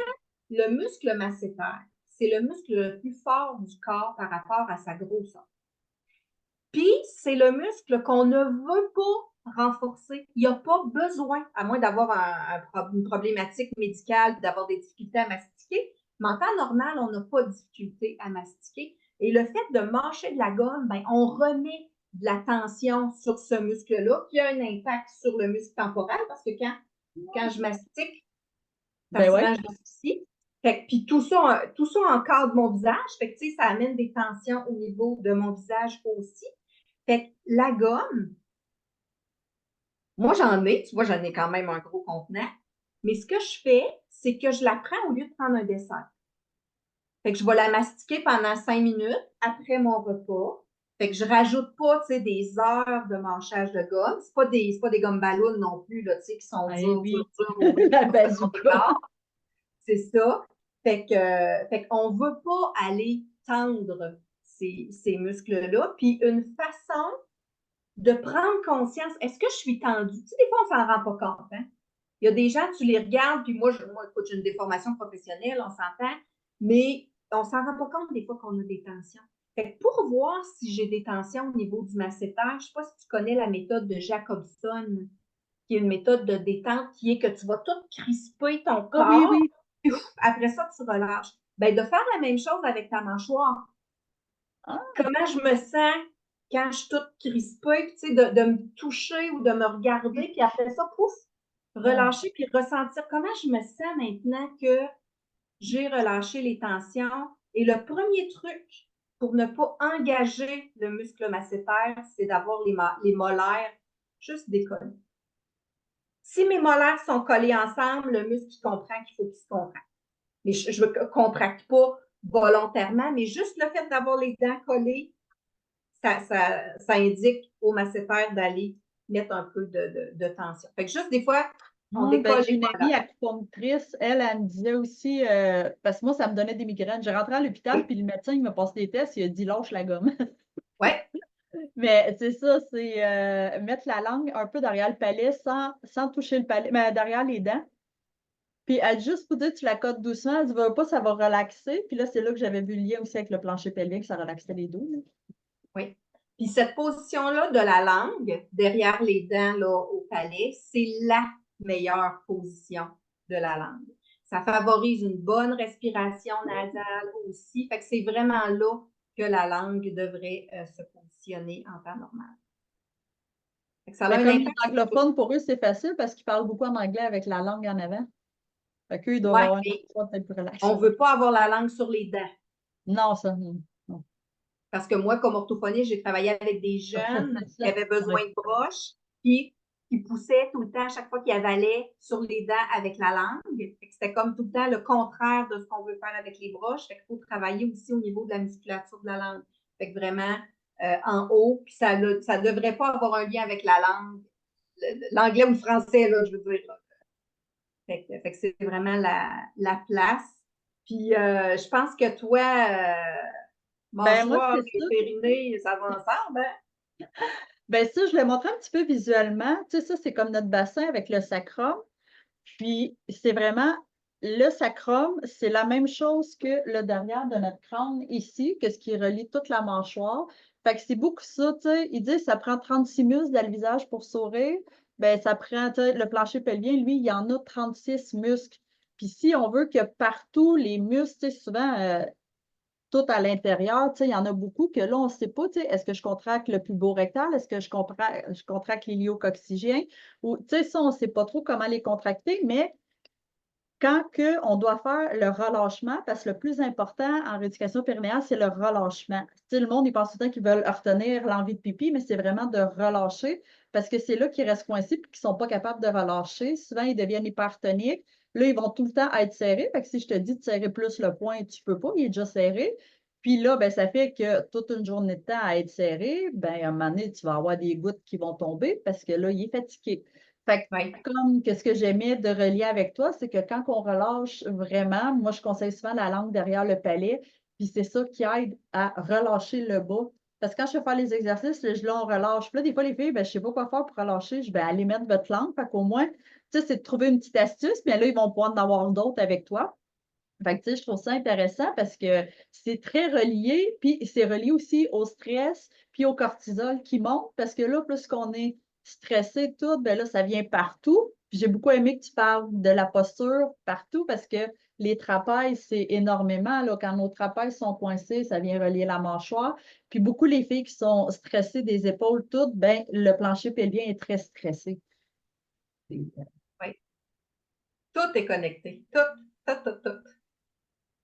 le muscle masséter, c'est le muscle le plus fort du corps par rapport à sa grosseur. Puis, c'est le muscle qu'on ne veut pas renforcer. Il n'y a pas besoin, à moins d'avoir une problématique médicale, d'avoir des difficultés à mastiquer. Mais en temps normal, on n'a pas de difficulté à mastiquer. Et le fait de mâcher de la gomme, ben, on remet de la tension sur ce muscle-là, qui a un impact sur le muscle temporal, parce que quand je mastique, ça Ben se ouais. rend jusqu'ici. Puis tout ça encadre mon visage. Fait que, ça amène des tensions au niveau de mon visage aussi. Fait que la gomme, moi j'en ai, tu vois, j'en ai quand même un gros contenant. Mais ce que je fais, c'est que je la prends au lieu de prendre un dessert. Fait que je vais la mastiquer pendant 5 minutes après mon repas. Fait que je rajoute pas, tu sais, des heures de mâchage de gomme. C'est pas des gommes ballons non plus, là, tu sais, qui sont Eh dures, oui, dures, dures au bout la pour se monter bazooka. dehors. C'est ça. Fait qu'on veut pas aller tendre ces muscles-là. Puis une façon de prendre conscience, est-ce que je suis tendue? Tu sais, des fois, on s'en rend pas compte, hein? Il y a des gens, tu les regardes, puis moi, écoute, j'ai une déformation professionnelle, on s'entend, mais on s'en rend pas compte des fois qu'on a des tensions. Fait que pour voir si j'ai des tensions au niveau du masséter, je sais pas si tu connais la méthode de Jacobson, qui est une méthode de détente, qui est que tu vas tout crisper ton Ah oui, corps, oui. puis après ça, tu relâches. Ben, de faire la même chose avec ta mâchoire. Ah, Comment je me sens quand je suis toute crispée, puis, tu sais, de me toucher ou de me regarder, puis après ça, pouf, ah. relâcher, puis ressentir comment je me sens maintenant que j'ai relâché les tensions. Et le premier truc pour ne pas engager le muscle masséter, c'est d'avoir les molaires juste décollés. Si mes molaires sont collés ensemble, le muscle il comprend qu'il faut qu'il se contracte. Mais je ne contracte pas volontairement, mais juste le fait d'avoir les dents collées, ça indique au masséter d'aller mettre un peu de tension. Fait que juste des fois, on Ah, ben, décolle j'ai les une amie molaires. acupunctrice, elle me disait aussi, parce que moi, ça me donnait des migraines. Je rentrais à l'hôpital, Oui, puis le médecin, il me passe des tests, il a dit lâche la gomme. ouais. Mais c'est ça, c'est mettre la langue un peu derrière le palais sans toucher le palais, mais derrière les dents. Puis elle dit juste pour dire, tu la cotes doucement, elle dit, va pas, ça va relaxer. Puis là, c'est là que j'avais vu le lien aussi avec le plancher pelvien, que ça relaxait les dos, là. Oui. Puis cette position-là de la langue, derrière les dents là, au palais, c'est la meilleure position de la langue. Ça favorise une bonne respiration nasale aussi. Fait que c'est vraiment là que la langue devrait se positionner en temps normal. Fait que ça a Mais un comme les impact sur tout. anglophones, pour eux, c'est facile parce qu'ils parlent beaucoup en anglais avec la langue en avant. Fait qu'eux, ils doivent Ouais, avoir une mais posture peut-être plus on relaxée. ne veut pas avoir la langue sur les dents. Non, ça, non. Non. Parce que moi, comme orthophoniste, j'ai travaillé avec des jeunes qui avaient besoin Ouais. de broches, puis qui poussaient tout le temps, à chaque fois qu'ils avalaient, sur les dents avec la langue. C'était comme tout le temps le contraire de ce qu'on veut faire avec les broches. Fait qu'il faut travailler aussi au niveau de la musculature de la langue. Fait que vraiment, en haut, puis ça ne devrait pas avoir un lien avec la langue, l'anglais ou le français, là, je veux dire. Là. Fait que c'est vraiment la place. Puis je pense que toi, Ben, moi, mâchoire c'est et ça. périnée, ça va ensemble, hein? Ben, ça, je l'ai montré un petit peu visuellement. Tu sais, ça, c'est comme notre bassin avec le sacrum. Puis, c'est vraiment le sacrum, c'est la même chose que le derrière de notre crâne ici, que ce qui relie toute la mâchoire. Fait que c'est beaucoup ça, tu sais. Ils disent ça prend 36 muscles dans le visage pour sourire. Ben, ça prend, tu sais, le plancher pelvien, lui, il y en a 36 muscles. Puis si on veut que partout les muscles, tu sais, souvent, tout à l'intérieur, tu sais, il y en a beaucoup que là, on ne sait pas, tu sais, est-ce que je contracte le pubo rectal, est-ce que je contracte l'iliococcygien, ou, tu sais, ça, on ne sait pas trop comment les contracter, mais quand que on doit faire le relâchement, parce que le plus important en rééducation périnéale, c'est le relâchement. Tu sais, le monde, ils pensent tout le temps qu'ils veulent retenir l'envie de pipi, mais c'est vraiment de relâcher, parce que c'est là qu'ils restent coincés et qu'ils ne sont pas capables de relâcher. Souvent, ils deviennent hypertoniques. Là, ils vont tout le temps être serrés. Fait que si je te dis de serrer plus le poing, tu ne peux pas, il est déjà serré. Puis là, ben, ça fait que toute une journée de temps à être serré, ben, à un moment donné, tu vas avoir des gouttes qui vont tomber parce que là, il est fatigué. Fait que Oui. comme que ce que j'aimais de relier avec toi, c'est que quand on relâche vraiment, moi, je conseille souvent la langue derrière le palais, puis c'est ça qui aide à relâcher le bas. Parce que quand je fais faire les exercices, là, on relâche. Puis là, des fois, les filles, ben, je ne sais pas quoi faire pour relâcher. Je vais aller mettre votre langue. Fait qu'au moins, tu sais, c'est de trouver une petite astuce, mais là, ils vont pouvoir en avoir d'autres avec toi. Fait que, tu sais, je trouve ça intéressant parce que c'est très relié, puis c'est relié aussi au stress, puis au cortisol qui monte parce que là, plus qu'on est stressé tout, ben là, ça vient partout. Puis j'ai beaucoup aimé que tu parles de la posture partout parce que les trapèzes, c'est énormément, là, quand nos trapèzes sont coincés, ça vient relier la mâchoire. Puis beaucoup les filles qui sont stressées des épaules toutes, ben le plancher pelvien est très stressé. Oui. Tout est connecté. Tout.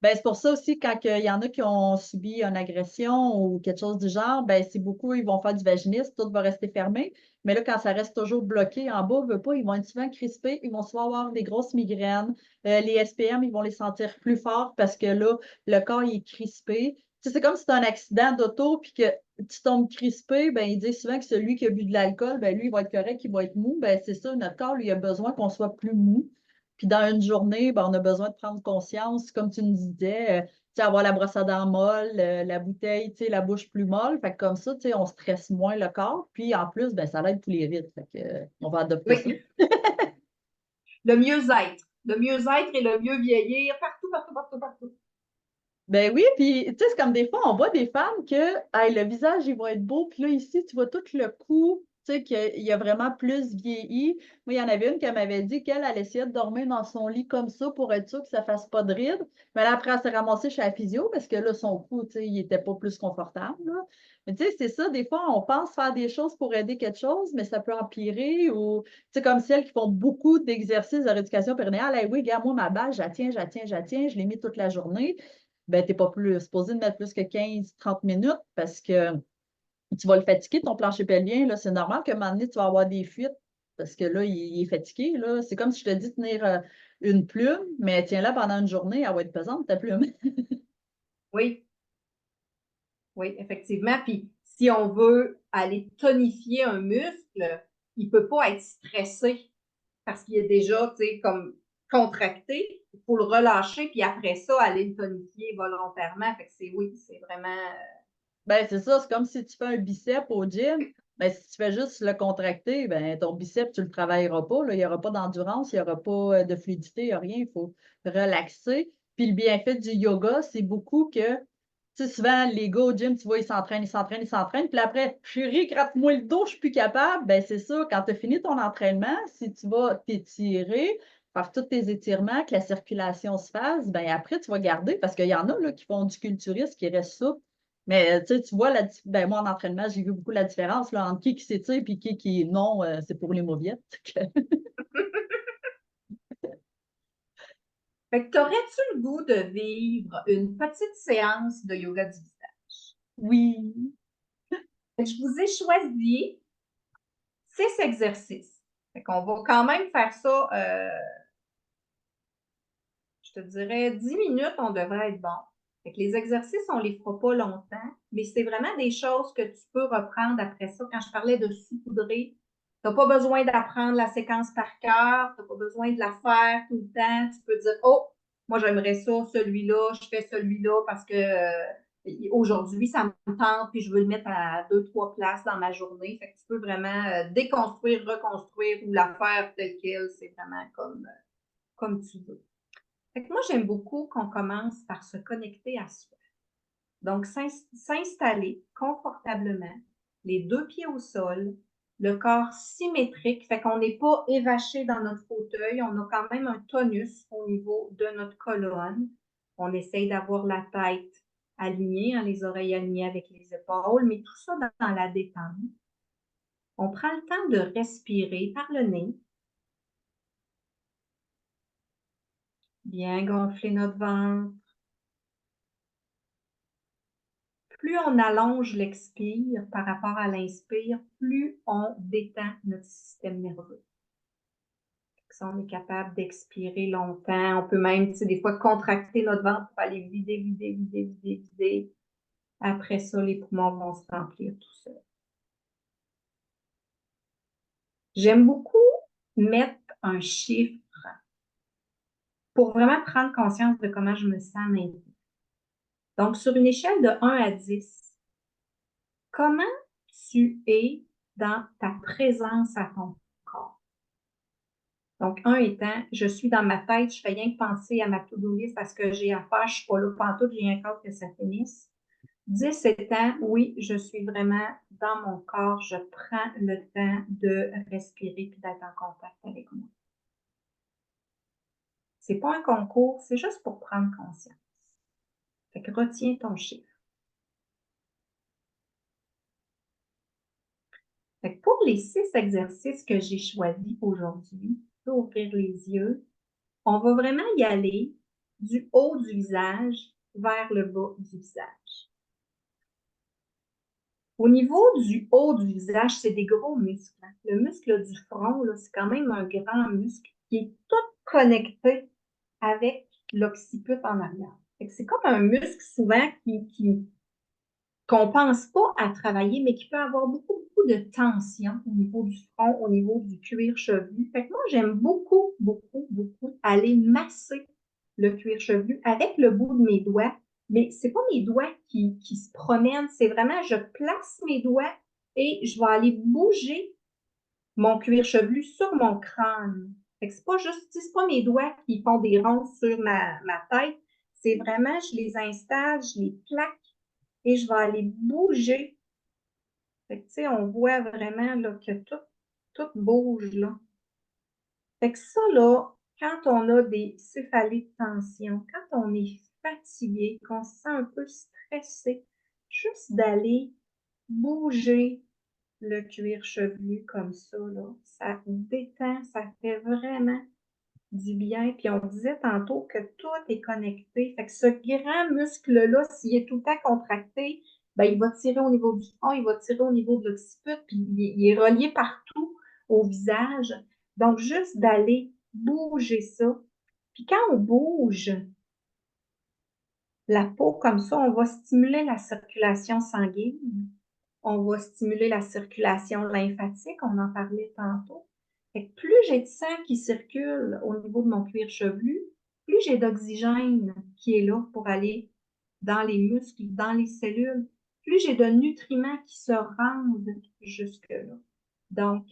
Ben, c'est pour ça aussi, quand il y en a qui ont subi une agression ou quelque chose du genre, ben, c'est beaucoup, ils vont faire du vaginisme, tout va rester fermé. Mais là, quand ça reste toujours bloqué en bas, veut pas, ils vont être souvent crispés, ils vont souvent avoir des grosses migraines. Les SPM, ils vont les sentir plus forts parce que là, le corps, il est crispé. Tu sais, c'est comme si tu as un accident d'auto puis que tu tombes crispé, ben, ils disent souvent que celui qui a bu de l'alcool, ben, lui, il va être correct, il va être mou. Ben, c'est ça, notre corps, lui, a besoin qu'on soit plus mou. Puis dans une journée, ben, on a besoin de prendre conscience, comme tu nous disais, tu sais, avoir la brosse à dents molle, la bouteille, tu sais, la bouche plus molle. Fait que comme ça, tu sais, on stresse moins le corps. Puis en plus, ben, ça l'aide tous les rides. Fait que, on va adopter ça. Oui. Le mieux-être. Le mieux-être et le mieux vieillir partout. Ben oui, puis tu sais, c'est comme des fois, on voit des femmes que hey, le visage, il va être beau, puis là, ici, tu vois tout le cou, tu sais, qu'il a vraiment plus vieilli. Moi, il y en avait une qui m'avait dit qu'elle elle essayait de dormir dans son lit comme ça pour être sûre que ça fasse pas de rides. Mais là, après, elle s'est ramassée chez la physio parce que là, son cou, tu sais, il était pas plus confortable, là. Mais tu sais, c'est ça, des fois, on pense faire des choses pour aider quelque chose, mais ça peut empirer ou, tu sais, comme celles qui font beaucoup d'exercices de rééducation périnéale. Hey, oui, regarde, moi, ma base, je l'ai mis toute la journée ben, tu n'es pas plus supposé de mettre plus que 15-30 minutes parce que tu vas le fatiguer, ton plancher pelvien. Là, c'est normal qu'à un moment donné, tu vas avoir des fuites parce que là, il est fatigué. Là. C'est comme si je te dis de tenir une plume, mais tiens-la pendant une journée, elle va être pesante, ta plume. Oui, oui, effectivement. Puis si on veut aller tonifier un muscle, il ne peut pas être stressé parce qu'il est déjà, tu sais, comme contracté. Il faut le relâcher, puis après ça, aller le tonifier volontairement. Fait que c'est oui, c'est vraiment. Ben, c'est ça, c'est comme si tu fais un bicep au gym. Ben, si tu fais juste le contracter, ben, ton bicep, tu ne le travailleras pas. Là. Il n'y aura pas d'endurance, il n'y aura pas de fluidité, il n'y a rien. Il faut relaxer. Puis le bienfait du yoga, c'est beaucoup que, tu sais, souvent, les gars au gym, tu vois, ils s'entraînent. Puis après, chérie, gratte-moi le dos, je suis plus capable. Ben, c'est ça, quand tu as fini ton entraînement, si tu vas t'étirer, faire tous tes étirements, que la circulation se fasse, ben après, tu vas garder, parce qu'il y en a là, qui font du culturisme, qui restent souples. Mais tu sais, tu vois, ben, moi en entraînement, j'ai vu beaucoup la différence là, entre qui s'étire et qui non, c'est pour les mauviettes. Fait que t'aurais-tu le goût de vivre une petite séance de yoga du visage? Oui. Fait que je vous ai choisi 6 exercices. Fait qu'on va quand même faire ça, je te dirais 10 minutes, on devrait être bon. Fait que les exercices, on les fera pas longtemps, mais c'est vraiment des choses que tu peux reprendre après ça. Quand je parlais de saupoudrer, tu n'as pas besoin d'apprendre la séquence par cœur, tu n'as pas besoin de la faire tout le temps. Tu peux dire, oh, moi j'aimerais ça, celui-là, je fais celui-là parce que aujourd'hui, ça me tente, puis je veux le mettre à 2, 3 places dans ma journée. Fait que tu peux vraiment déconstruire, reconstruire ou la faire telle qu'elle. C'est vraiment comme tu veux. Fait que moi, j'aime beaucoup qu'on commence par se connecter à soi. Donc, s'installer confortablement, les 2 pieds au sol, le corps symétrique, fait qu'on n'est pas évaché dans notre fauteuil, on a quand même un tonus au niveau de notre colonne. On essaye d'avoir la tête alignée, hein, les oreilles alignées avec les épaules, mais tout ça dans la détente. On prend le temps de respirer par le nez, bien gonfler notre ventre. Plus on allonge l'expire par rapport à l'inspire, plus on détend notre système nerveux. Si on est capable d'expirer longtemps, on peut même, tu sais, des fois contracter notre ventre pour aller vider. Après ça, les poumons vont se remplir tout seuls. J'aime beaucoup mettre un chiffre pour vraiment prendre conscience de comment je me sens maintenant. Donc, sur une échelle de 1 à 10, comment tu es dans ta présence à ton corps? Donc, 1 étant, je suis dans ma tête, je fais rien que penser à ma to-do list, à ce que j'ai à faire, je suis pas là pantoute, j'ai rien qu'à que ça finisse. 10 étant, oui, je suis vraiment dans mon corps, je prends le temps de respirer puis d'être en contact avec moi. C'est pas un concours, c'est juste pour prendre conscience. Fait que retiens ton chiffre. Fait que pour les 6 exercices que j'ai choisis aujourd'hui, tu peux ouvrir les yeux. On va vraiment y aller du haut du visage vers le bas du visage. Au niveau du haut du visage, c'est des gros muscles. Le muscle du front, là, c'est quand même un grand muscle qui est tout connecté avec l'occiput en arrière. C'est comme un muscle souvent qu'on ne pense pas à travailler, mais qui peut avoir beaucoup, beaucoup de tension au niveau du front, au niveau du cuir chevelu. Fait que moi, j'aime beaucoup, beaucoup, beaucoup aller masser le cuir chevelu avec le bout de mes doigts, mais c'est pas mes doigts qui se promènent, c'est vraiment, je place mes doigts et je vais aller bouger mon cuir chevelu sur mon crâne. Fait que c'est pas juste, c'est pas mes doigts qui font des ronds sur ma tête, c'est vraiment, je les installe, je les plaque et je vais aller bouger. Fait que, tu sais, on voit vraiment là, que tout bouge, là. Fait que ça, là, quand on a des céphalées de tension, quand on est fatigué, qu'on se sent un peu stressé, juste d'aller bouger le cuir chevelu comme ça, là, ça détend, ça fait vraiment du bien. Puis on disait tantôt que tout est connecté. Fait que ce grand muscle-là, s'il est tout le temps contracté, ben, il va tirer au niveau du front, il va tirer au niveau de l'occiput, puis il est relié partout au visage. Donc, juste d'aller bouger ça. Puis quand on bouge la peau comme ça, on va stimuler la circulation sanguine, on va stimuler la circulation lymphatique, on en parlait tantôt. Fait que plus j'ai de sang qui circule au niveau de mon cuir chevelu, plus j'ai d'oxygène qui est là pour aller dans les muscles, dans les cellules, plus j'ai de nutriments qui se rendent jusque-là. Donc,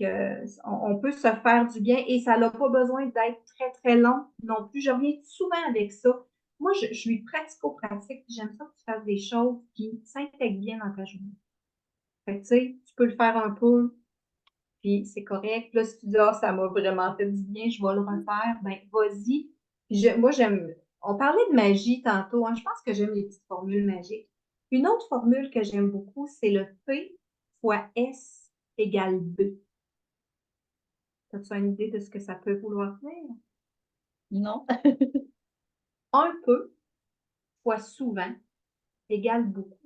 on peut se faire du bien et ça n'a pas besoin d'être très, très long non plus. Je reviens souvent avec ça. Moi, je suis pratico-pratique. J'aime ça que tu fasses des choses qui s'intègrent bien dans ta journée. Fait que, tu sais, tu peux le faire un peu, puis c'est correct. Là, si tu dis, ah, ça m'a vraiment fait du bien, je vais le refaire, ben, vas-y. Puis moi, j'aime, on parlait de magie tantôt, hein, je pense que j'aime les petites formules magiques. Une autre formule que j'aime beaucoup, c'est le P fois S égale B. As-tu une idée de ce que ça peut vouloir dire? Non. Un peu fois souvent égale beaucoup.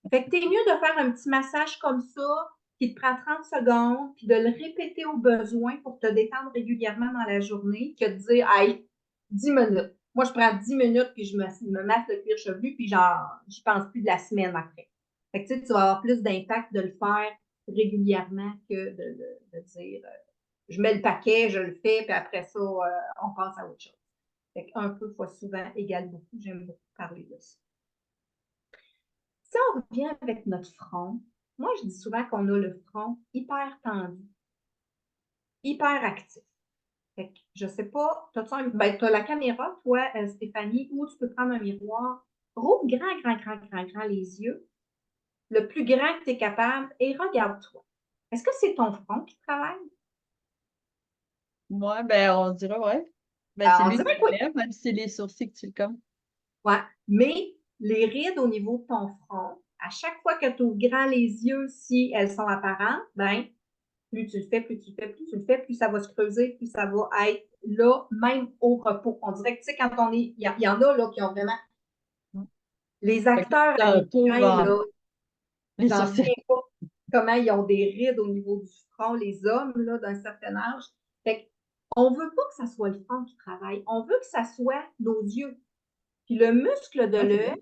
Fait que t'es mieux de faire un petit massage comme ça, qui te prend 30 secondes, puis de le répéter au besoin pour te détendre régulièrement dans la journée, que de dire, hey, 10 minutes. Moi, je prends 10 minutes, puis je me masse le cuir chevelu, puis genre, j'y pense plus de la semaine après. Fait que tu sais, tu vas avoir plus d'impact de le faire régulièrement que de dire, je mets le paquet, je le fais, puis après ça, on passe à autre chose. Fait qu'un peu fois souvent égale beaucoup. J'aime beaucoup parler de ça. Si on revient avec notre front, moi, je dis souvent qu'on a le front hyper tendu, hyper actif. Fait que, je sais pas, t'as la caméra, toi, Stéphanie, ou tu peux prendre un miroir, rouvre grand, grand, grand, grand, grand les yeux, le plus grand que tu es capable, et regarde-toi. Est-ce que c'est ton front qui travaille? Moi, ben, on dirait, ouais. Ben, c'est Alors, on lui dirait qui que oui. lève, même si c'est les sourcils que tu le comme. Ouais. Mais les rides au niveau de ton front, à chaque fois que tu ouvres grand les yeux, si elles sont apparentes, ben, plus tu le fais, plus tu le fais, plus tu le fais, plus ça va se creuser, plus ça va être là, même au repos. On dirait que, tu sais, quand on est, il y en a, là, qui ont vraiment, les Fait que acteurs tantôt, américains, genre, là, les j'en sourcils. reviens pas comment ils ont des rides au niveau du front, les hommes, là, d'un certain âge. Fait on veut pas que ça soit le front qui travaille. On veut que ça soit nos yeux. Puis le muscle de Ah, c'est vrai.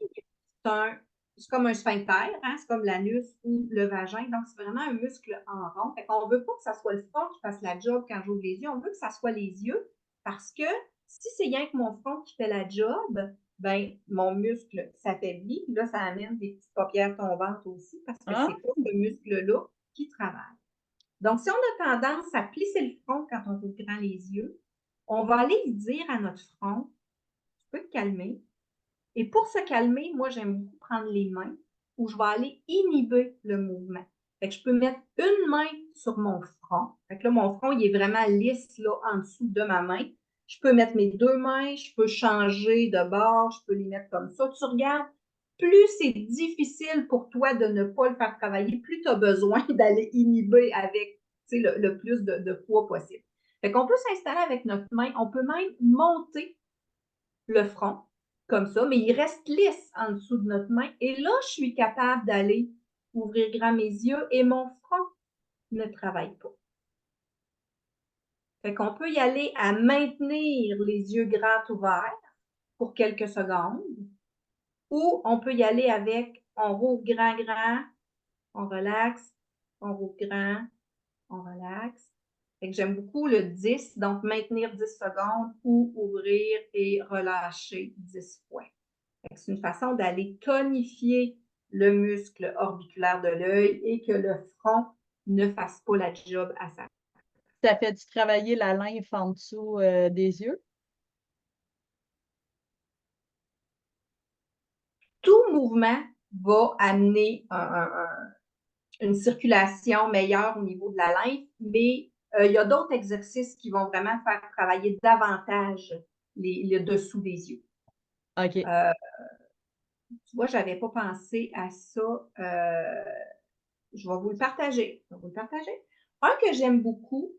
l'œil, c'est comme un sphincter, hein? C'est comme l'anus ou le vagin. Donc, c'est vraiment un muscle en rond. Fait qu'on veut pas que ça soit le front qui fasse la job quand j'ouvre les yeux. On veut que ça soit les yeux parce que si c'est rien que mon front qui fait la job, ben mon muscle s'affaiblit. Puis là, ça amène des petites paupières tombantes aussi parce que Ah, c'est pas ce muscle-là qui travaille. Donc, si on a tendance à plisser le front quand on ouvre grand les yeux, on va aller dire à notre front, tu peux te calmer. Et pour se calmer, moi, j'aime beaucoup prendre les mains où je vais aller inhiber le mouvement. Fait que je peux mettre une main sur mon front. Fait que là, mon front, il est vraiment lisse là, en dessous de ma main. Je peux mettre mes deux mains, je peux changer de bord, je peux les mettre comme ça. Tu regardes, plus c'est difficile pour toi de ne pas le faire travailler, plus tu as besoin d'aller inhiber avec le plus de poids possible. Fait qu'on peut s'installer avec notre main, on peut même monter le front comme ça, mais il reste lisse en dessous de notre main. Et là, je suis capable d'aller ouvrir grand mes yeux et mon front ne travaille pas. Fait qu'on peut y aller à maintenir les yeux grands ouverts pour quelques secondes, ou on peut y aller avec, on rouvre grand, on relaxe, on rouvre grand, on relaxe. Fait que j'aime beaucoup le 10, donc maintenir 10 secondes ou ouvrir et relâcher 10 fois. C'est une façon d'aller tonifier le muscle orbiculaire de l'œil et que le front ne fasse pas la job à sa. Ça fait-tu travailler la lymphe en dessous des yeux? Tout mouvement va amener une circulation meilleure au niveau de la lymphe, mais il y a d'autres exercices qui vont vraiment faire travailler davantage le dessous des yeux. OK. Tu vois, je n'avais pas pensé à ça. Je vais vous le partager. Un que j'aime beaucoup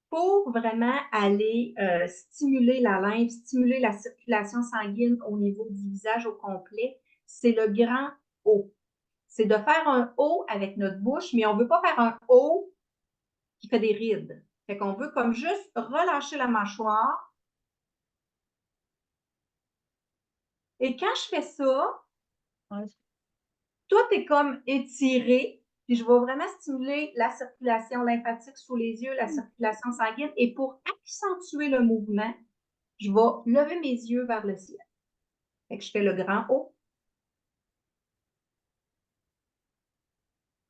pour vraiment aller stimuler la lymphe, stimuler la circulation sanguine au niveau du visage au complet, c'est le grand O. C'est de faire un O avec notre bouche, mais on ne veut pas faire un O qui fait des rides. Fait qu'on veut comme juste relâcher la mâchoire. Et quand je fais ça, Ouais. tout est comme étiré. Puis je vais vraiment stimuler la circulation lymphatique sous les yeux, la circulation sanguine. Et pour accentuer le mouvement, je vais lever mes yeux vers le ciel. Fait que je fais le grand O.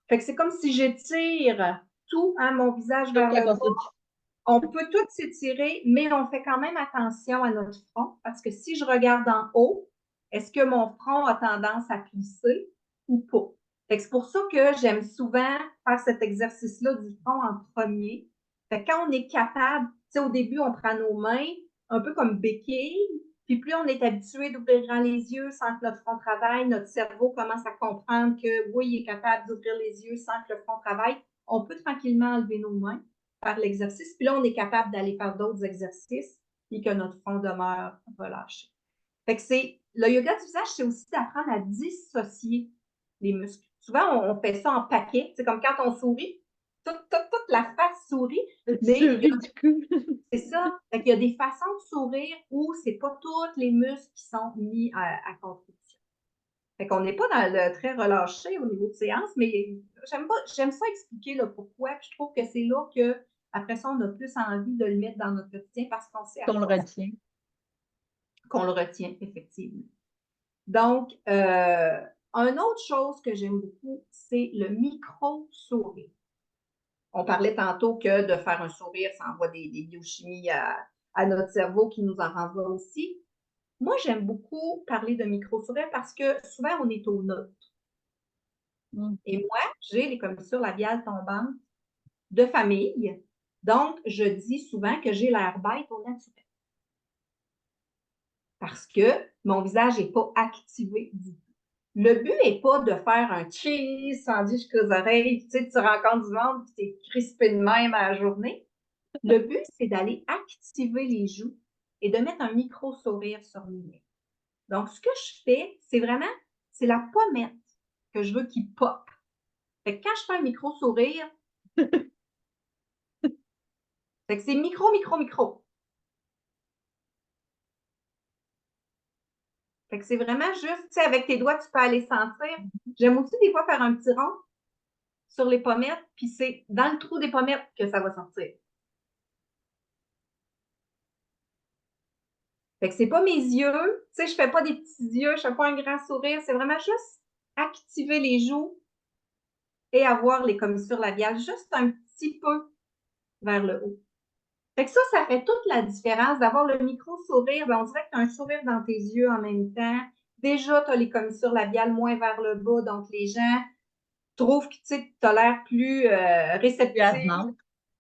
Fait que c'est comme si j'étire tout mon visage vers le bas. On peut tout s'étirer, mais on fait quand même attention à notre front parce que si je regarde en haut, est-ce que mon front a tendance à plisser ou pas? C'est pour ça que j'aime souvent faire cet exercice-là du front en premier. Fait que quand on est capable, tu sais, au début, on prend nos mains un peu comme béquilles, puis plus on est habitué d'ouvrir grand les yeux sans que notre front travaille, notre cerveau commence à comprendre que oui, il est capable d'ouvrir les yeux sans que le front travaille. On peut tranquillement enlever nos mains, faire l'exercice, puis là, on est capable d'aller faire d'autres exercices et que notre front demeure relâché. Fait que c'est, le yoga du visage, c'est aussi d'apprendre à dissocier les muscles. Souvent, on fait ça en paquet. C'est comme quand on sourit, toute la face sourit, mais c'est ça. Fait qu'il y a des façons de sourire où c'est pas tous les muscles qui sont mis à contribution. Fait qu'on n'est pas dans le très relâché au niveau de séance, mais j'aime ça expliquer le pourquoi. Puis je trouve que c'est là que, après ça, on a plus envie de le mettre dans notre quotidien parce qu'on sait à Qu'on le quoi retient. qu'on le retient, effectivement. Donc, une autre chose que j'aime beaucoup, c'est le micro-sourire. On parlait tantôt que de faire un sourire, ça envoie des biochimies à notre cerveau qui nous en renvoie aussi. Moi, j'aime beaucoup parler de micro-sourire parce que souvent, on est au neutre. Et moi, j'ai les commissures labiales tombantes de famille. Donc, je dis souvent que j'ai l'air bête au naturel. Parce que mon visage n'est pas activé du tout. Le but n'est pas de faire un cheese tendu jusqu'aux oreilles, tu rencontres du monde et tu es crispé de même à la journée. Le but, c'est d'aller activer les joues et de mettre un micro-sourire sur les lèvres. Donc, ce que je fais, c'est la pommette que je veux qui pop. Fait que quand je fais un micro-sourire, fait que c'est micro, micro, micro. Fait que c'est vraiment juste, tu sais, avec tes doigts, tu peux aller sentir. J'aime aussi des fois faire un petit rond sur les pommettes, puis c'est dans le trou des pommettes que ça va sortir. Fait que c'est pas mes yeux, tu sais, je fais pas des petits yeux, je fais pas un grand sourire, c'est vraiment juste activer les joues et avoir les commissures labiales, juste un petit peu vers le haut. Fait que ça fait toute la différence d'avoir le micro-sourire. Ben, on dirait que tu as un sourire dans tes yeux en même temps. Déjà, tu as les commissures labiales moins vers le bas, donc les gens trouvent que tu as l'air plus réceptif.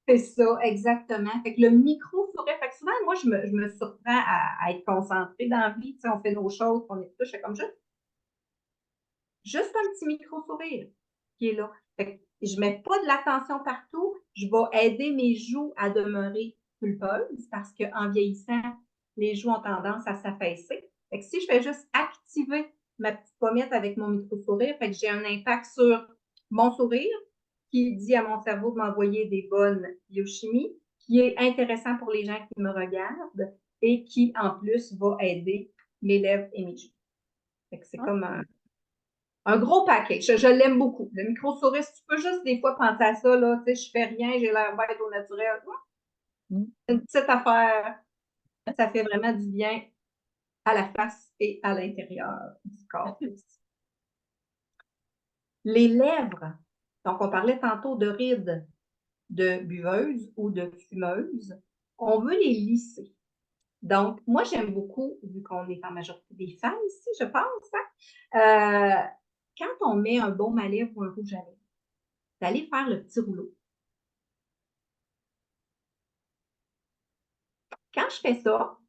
C'est ça, exactement. Fait que le micro-sourire, fait que souvent, moi, je me surprends à être concentrée dans la vie. Tu sais, on fait nos choses, on est tout, je fais comme juste un petit micro-sourire qui est là. Fait que je mets pas de l'attention partout. Je vais aider mes joues à demeurer pulpeuses parce qu'en vieillissant, les joues ont tendance à s'affaisser. Fait que si je fais juste activer ma petite pommette avec mon micro-sourire, fait que j'ai un impact sur mon sourire qui dit à mon cerveau de m'envoyer des bonnes biochimies, qui est intéressant pour les gens qui me regardent et qui, en plus, va aider mes lèvres et mes joues. Fait que c'est comme un gros paquet. Je l'aime beaucoup. Le micro-sourire, si tu peux juste des fois penser à ça, là, tu sais, je fais rien, j'ai l'air bête au naturel. C'est une petite affaire. Ça fait vraiment du bien à la face et à l'intérieur du corps. Les lèvres. Donc, on parlait tantôt de rides de buveuse ou de fumeuse. On veut les lisser. Donc, moi, j'aime beaucoup, vu qu'on est en majorité des femmes ici, je pense, hein, quand on met un baume à lèvres ou un rouge à lèvres, d'aller faire le petit rouleau. Quand je fais ça,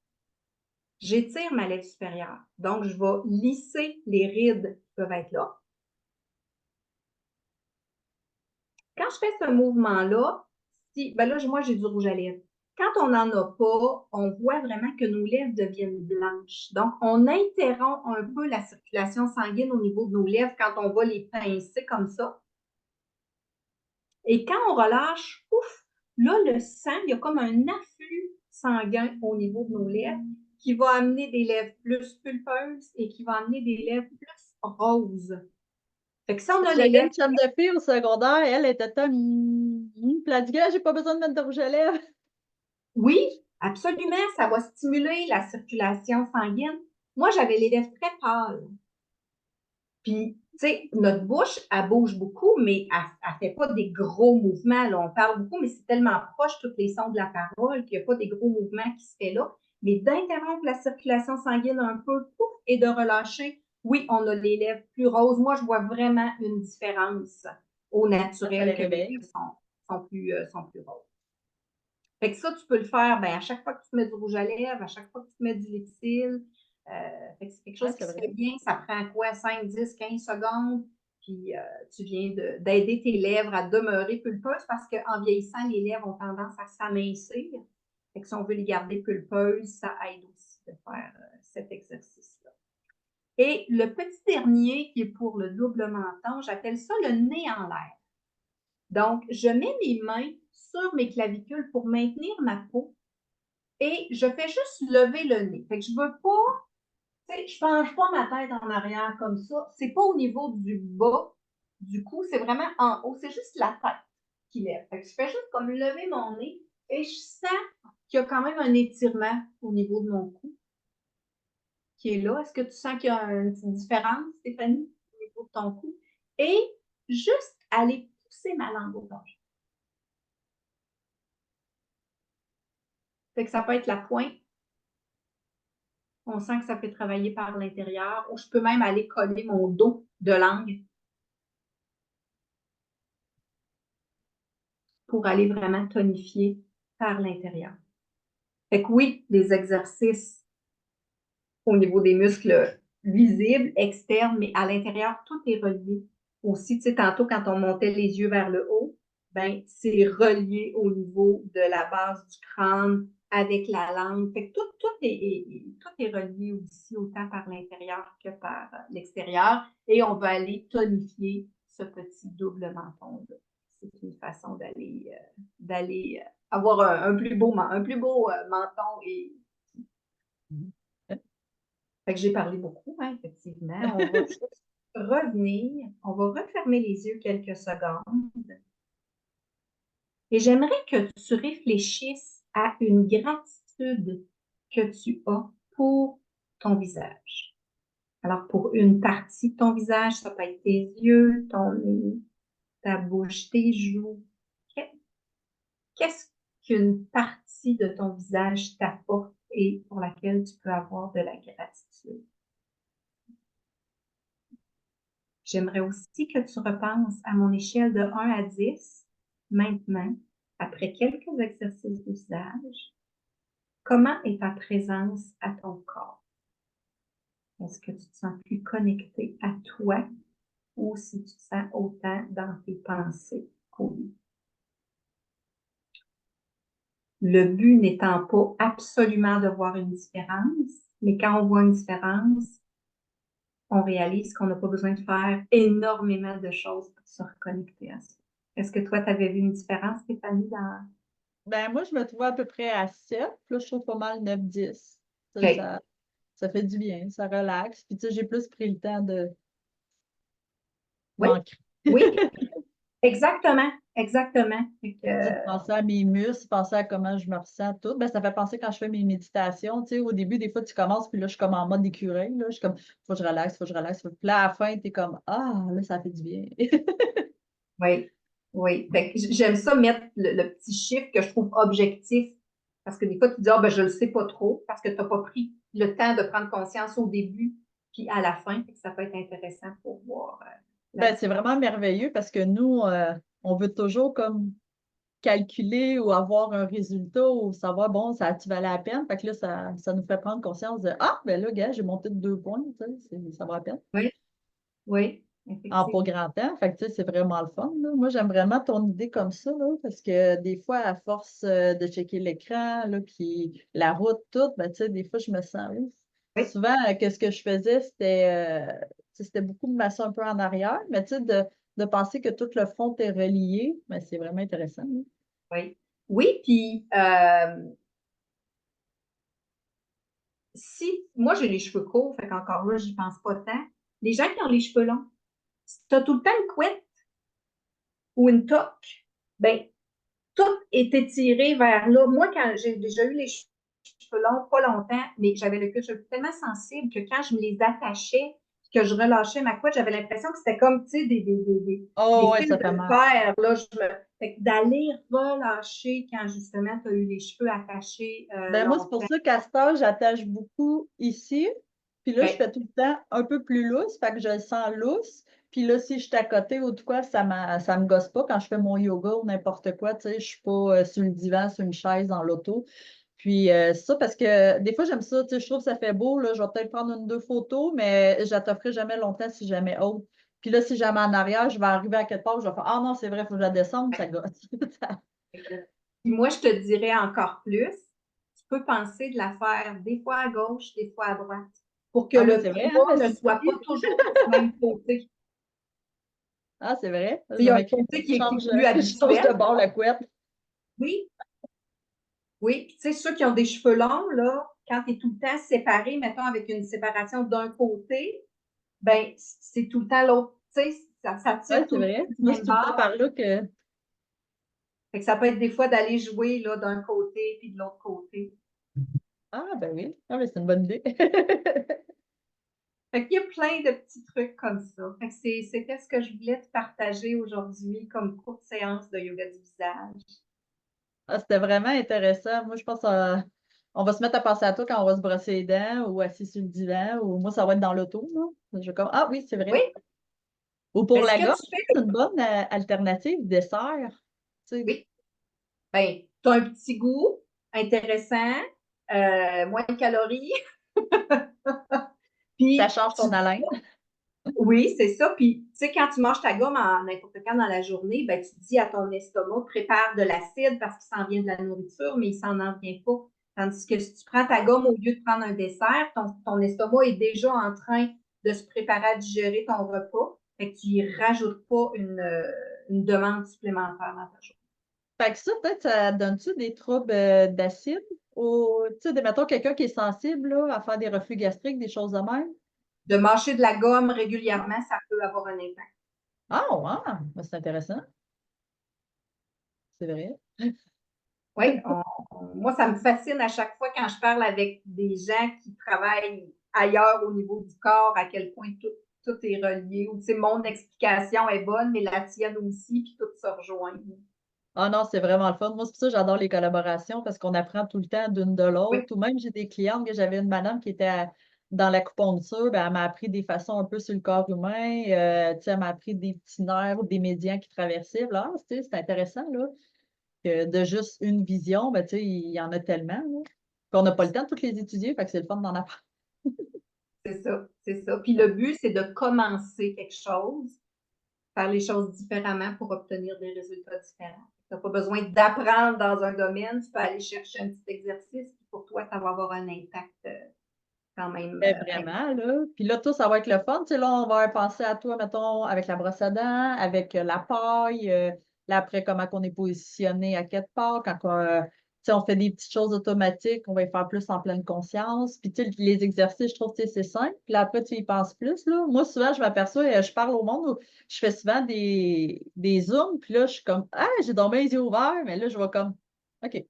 j'étire ma lèvre supérieure. Donc, je vais lisser les rides qui peuvent être là. Quand je fais ce mouvement-là, ben là, moi, j'ai du rouge à lèvres. Quand on n'en a pas, on voit vraiment que nos lèvres deviennent blanches. Donc, on interrompt un peu la circulation sanguine au niveau de nos lèvres quand on va les pincer comme ça. Et quand on relâche, ouf, là, le sang, il y a comme un afflux sanguin au niveau de nos lèvres qui va amener des lèvres plus pulpeuses et qui va amener des lèvres plus roses. Fait que si on a les J'avais une lèvres... chum de fille au secondaire, elle était comme, puis elle dit, j'ai pas besoin de mettre de rouge à lèvres. Oui, absolument, ça va stimuler la circulation sanguine. Moi, j'avais les lèvres très pâles. Puis, tu sais, notre bouche, elle bouge beaucoup, mais elle ne fait pas des gros mouvements. Là. On parle beaucoup, mais c'est tellement proche, tous les sons de la parole, qu'il n'y a pas des gros mouvements qui se fait là. Mais d'interrompre la circulation sanguine un peu pouf, et de relâcher, oui, on a les lèvres plus roses. Moi, je vois vraiment une différence au Ça les naturel que mes réveille. lèvres sont plus roses. Fait que ça, tu peux le faire à chaque fois que tu te mets du rouge à lèvres, à chaque fois que tu te mets du lipsil. Fait que c'est quelque chose qui se fait bien. Ça prend quoi? 5, 10, 15 secondes. Puis tu viens d'aider tes lèvres à demeurer pulpeuses parce qu'en vieillissant, les lèvres ont tendance à s'amincir. Fait que si on veut les garder pulpeuses, ça aide aussi de faire cet exercice-là. Et le petit dernier qui est pour le double menton, j'appelle ça le nez en l'air. Donc, je mets mes mains sur mes clavicules pour maintenir ma peau et je fais juste lever le nez. Fait que je veux pas, tu sais, je penche pas ma tête en arrière comme ça. C'est pas au niveau du bas du cou, c'est vraiment en haut. C'est juste la tête qui lève. Fait que je fais juste comme lever mon nez et je sens qu'il y a quand même un étirement au niveau de mon cou qui est là. Est-ce que tu sens qu'il y a une petite différence, Stéphanie, au niveau de ton cou? Et juste aller pousser ma langue au gorge. Fait que ça peut être la pointe. On sent que ça fait travailler par l'intérieur. Ou je peux même aller coller mon dos de langue pour aller vraiment tonifier par l'intérieur. Fait que oui, les exercices au niveau des muscles visibles, externes, mais à l'intérieur, tout est relié. Aussi, tu sais, tantôt, quand on montait les yeux vers le haut, ben, c'est relié au niveau de la base du crâne avec la langue. Fait que tout est relié aussi autant par l'intérieur que par l'extérieur. Et on va aller tonifier ce petit double menton-là. C'est une façon d'aller avoir un plus beau menton et fait que j'ai parlé beaucoup, hein, effectivement. On va juste revenir. On va refermer les yeux quelques secondes. Et j'aimerais que tu réfléchisses à une gratitude que tu as pour ton visage. Alors, pour une partie de ton visage, ça peut être tes yeux, ton nez, ta bouche, tes joues. Okay. qu'est-ce qu'une partie de ton visage t'apporte et pour laquelle tu peux avoir de la gratitude? J'aimerais aussi que tu repenses à mon échelle de 1 à 10, maintenant, après quelques exercices de visage, comment est ta présence à ton corps? Est-ce que tu te sens plus connecté à toi ou si tu te sens autant dans tes pensées qu'au lit? Le but n'étant pas absolument de voir une différence, mais quand on voit une différence, on réalise qu'on n'a pas besoin de faire énormément de choses pour se reconnecter à ça. Est-ce que toi, tu avais vu une différence, Stéphanie, dans... Ben, moi, je me trouve à peu près à 7. Là, je trouve pas mal 9-10. Ça, OK. ça fait du bien, ça relaxe. Puis, tu sais, j'ai plus pris le temps de Oui, m'ancrer. oui, exactement, exactement. Fait que, Tu sais, de penser à mes muscles, penser à comment je me ressens, tout. Ben, ça fait penser quand je fais mes méditations. Tu sais, au début, des fois, tu commences, puis là, je suis comme en mode écureuil. Là. Je suis comme, faut que je relaxe, faut que je relaxe. Puis là, à la fin, tu es comme, ah, là, ça fait du bien. oui, oui. Fait que j'aime ça mettre le petit chiffre que je trouve objectif. Parce que des fois, tu dis, ah, ben, je le sais pas trop, parce que tu n'as pas pris le temps de prendre conscience au début, puis à la fin. Fait que ça peut être intéressant pour voir la Ben, c'est différence. vraiment merveilleux parce que nous, on veut toujours comme calculer ou avoir un résultat ou savoir, bon, ça a-tu valait la peine? Fait que là, ça nous fait prendre conscience de, ah, ben là, gars, j'ai monté de 2 points, tu sais, ça vaut la peine. Oui, oui, En pas effectivement. grand temps. Fait que, tu sais, c'est vraiment le fun, là. Moi, j'aime vraiment ton idée comme ça, là, parce que des fois, à force de checker l'écran, là, puis la route, tout, ben, tu sais, des fois, je me sens, ouf. Oui, Souvent, qu'est-ce que je faisais, tu sais, c'était beaucoup de masser un peu en arrière, mais tu sais, de penser que tout le front est relié, ben, c'est vraiment intéressant, là. oui. Oui, puis si moi j'ai les cheveux courts, fait qu'encore là, j'y pense pas tant. Les gens qui ont les cheveux longs, si tu as tout le temps une couette ou une toque, ben tout est étiré vers là. Moi, quand j'ai déjà eu les cheveux longs, pas longtemps, mais j'avais le cuir chevelu tellement sensible que quand je me les attachais, que je relâchais ma couette, j'avais l'impression que c'était comme, tu sais, des Oh, ouais, fils ça fait de mal. fer. Là, fait que d'aller relâcher quand justement tu as eu les cheveux attachés Ben, moi, c'est pour longtemps. ça qu'à cette heure, j'attache beaucoup ici. Puis là, je Okay. fais tout le temps un peu plus lousse, fait que je le sens lousse. Puis là, si je suis à côté ou de quoi, ça me gosse pas quand je fais mon yoga ou n'importe quoi. Tu sais, je suis pas sur le divan, sur une chaise dans l'auto. Puis c'est ça, parce que des fois, j'aime ça. Tu sais, je trouve que ça fait beau. Là, je vais peut-être prendre une, deux photos, mais je la t'offrirai jamais longtemps si jamais haute. Puis là, si jamais en arrière, je vais arriver à quelque part, je vais faire, ah non, c'est vrai, il faut que je la descende, ça gosse. Puis moi, je te dirais encore plus, tu peux penser de la faire des fois à gauche, des fois à droite, pour que Ah oui, le c'est vrai, hein, poids la ne soit symétrie. pas toujours du même côté. Ah, c'est vrai. Il Je y vais a un m'écrire, côté qui est change, plus change de habituel. bord la couette. Oui, oui. Puis tu sais, ceux qui ont des cheveux longs, là, quand tu es tout le temps séparé, mettons avec une séparation d'un côté, ben c'est tout le temps l'autre. Tu sais, ça Oui, tire c'est tout le vrai. temps du Moi, c'est même tout le temps bord. par là que. Fait que ça peut être des fois d'aller jouer là, d'un côté puis de l'autre côté. Ah, ben oui. Ah, mais c'est une bonne idée. Fait qu'il y a plein de petits trucs comme ça. Fait que c'était ce que je voulais te partager aujourd'hui comme courte séance de yoga du visage. Ah, c'était vraiment intéressant. Moi, je pense on va se mettre à penser à toi quand on va se brosser les dents ou assis sur le divan ou moi, ça va être dans l'auto. Là. Je vais comme, ah oui, c'est vrai. Oui, Ou pour mais ce la que gorge, tu je pense fais, que c'est une bonne alternative dessert. Tu sais, oui, ben, tu as un petit goût intéressant, moins de calories, ça puis change ton haleine. oui, c'est ça. Puis, tu sais, quand tu manges ta gomme en n'importe quand dans la journée, ben, tu dis à ton estomac, prépare de l'acide parce qu'il s'en vient de la nourriture, mais il s'en en vient pas. Tandis que si tu prends ta gomme au lieu de prendre un dessert, ton estomac est déjà en train de se préparer à digérer ton repas. Fait que tu y rajoutes pas une demande supplémentaire dans ta journée. Fait que ça, peut-être, ça donne-tu des troubles d'acide? Ou, tu sais, mettons quelqu'un qui est sensible là, à faire des reflux gastriques, des choses de même? De mâcher de la gomme régulièrement, ça peut avoir un impact. Ah, ouais, ben, c'est intéressant. C'est vrai. Oui, moi, ça me fascine à chaque fois quand je parle avec des gens qui travaillent ailleurs au niveau du corps, à quel point tout est relié. Ou, tu sais, mon explication est bonne, mais la tienne aussi, puis tout se rejoint. Ah non, c'est vraiment le fun. Moi, c'est pour ça que j'adore les collaborations parce qu'on apprend tout le temps d'une de Oui, l'autre. Ou même, j'ai des clientes que j'avais une madame qui était dans l'acupuncture, ben, elle m'a appris des façons un peu sur le corps humain. Tu sais, elle m'a appris des petits nerfs ou des médians qui traversaient. Là, tu sais, c'est intéressant, là, que de juste une vision, ben, tu sais, il y en a tellement, là, qu'on n'a pas le temps de toutes les étudier, fait que c'est le fun d'en apprendre. c'est ça, c'est ça. Puis le but, c'est de commencer quelque chose, faire les choses différemment pour obtenir des résultats différents. Tu n'as pas besoin d'apprendre dans un domaine, tu peux aller chercher un petit exercice, puis pour toi, ça va avoir un impact quand même Ben, important. vraiment, là. Puis là, tout, ça va être le fun. Tu sais, là, on va penser à toi, mettons, avec la brosse à dents, avec la paille, là, après, comment on est positionné à quelque part, quand tu sais, on fait des petites choses automatiques, on va y faire plus en pleine conscience. Puis, tu sais, les exercices, je trouve que tu sais, c'est simple. Puis là, après, tu y penses plus, là. Moi, souvent, je m'aperçois, je parle au monde, je fais souvent des zooms, puis là, je suis comme, ah, j'ai donc bien les yeux ouverts, mais là, je vois comme, OK.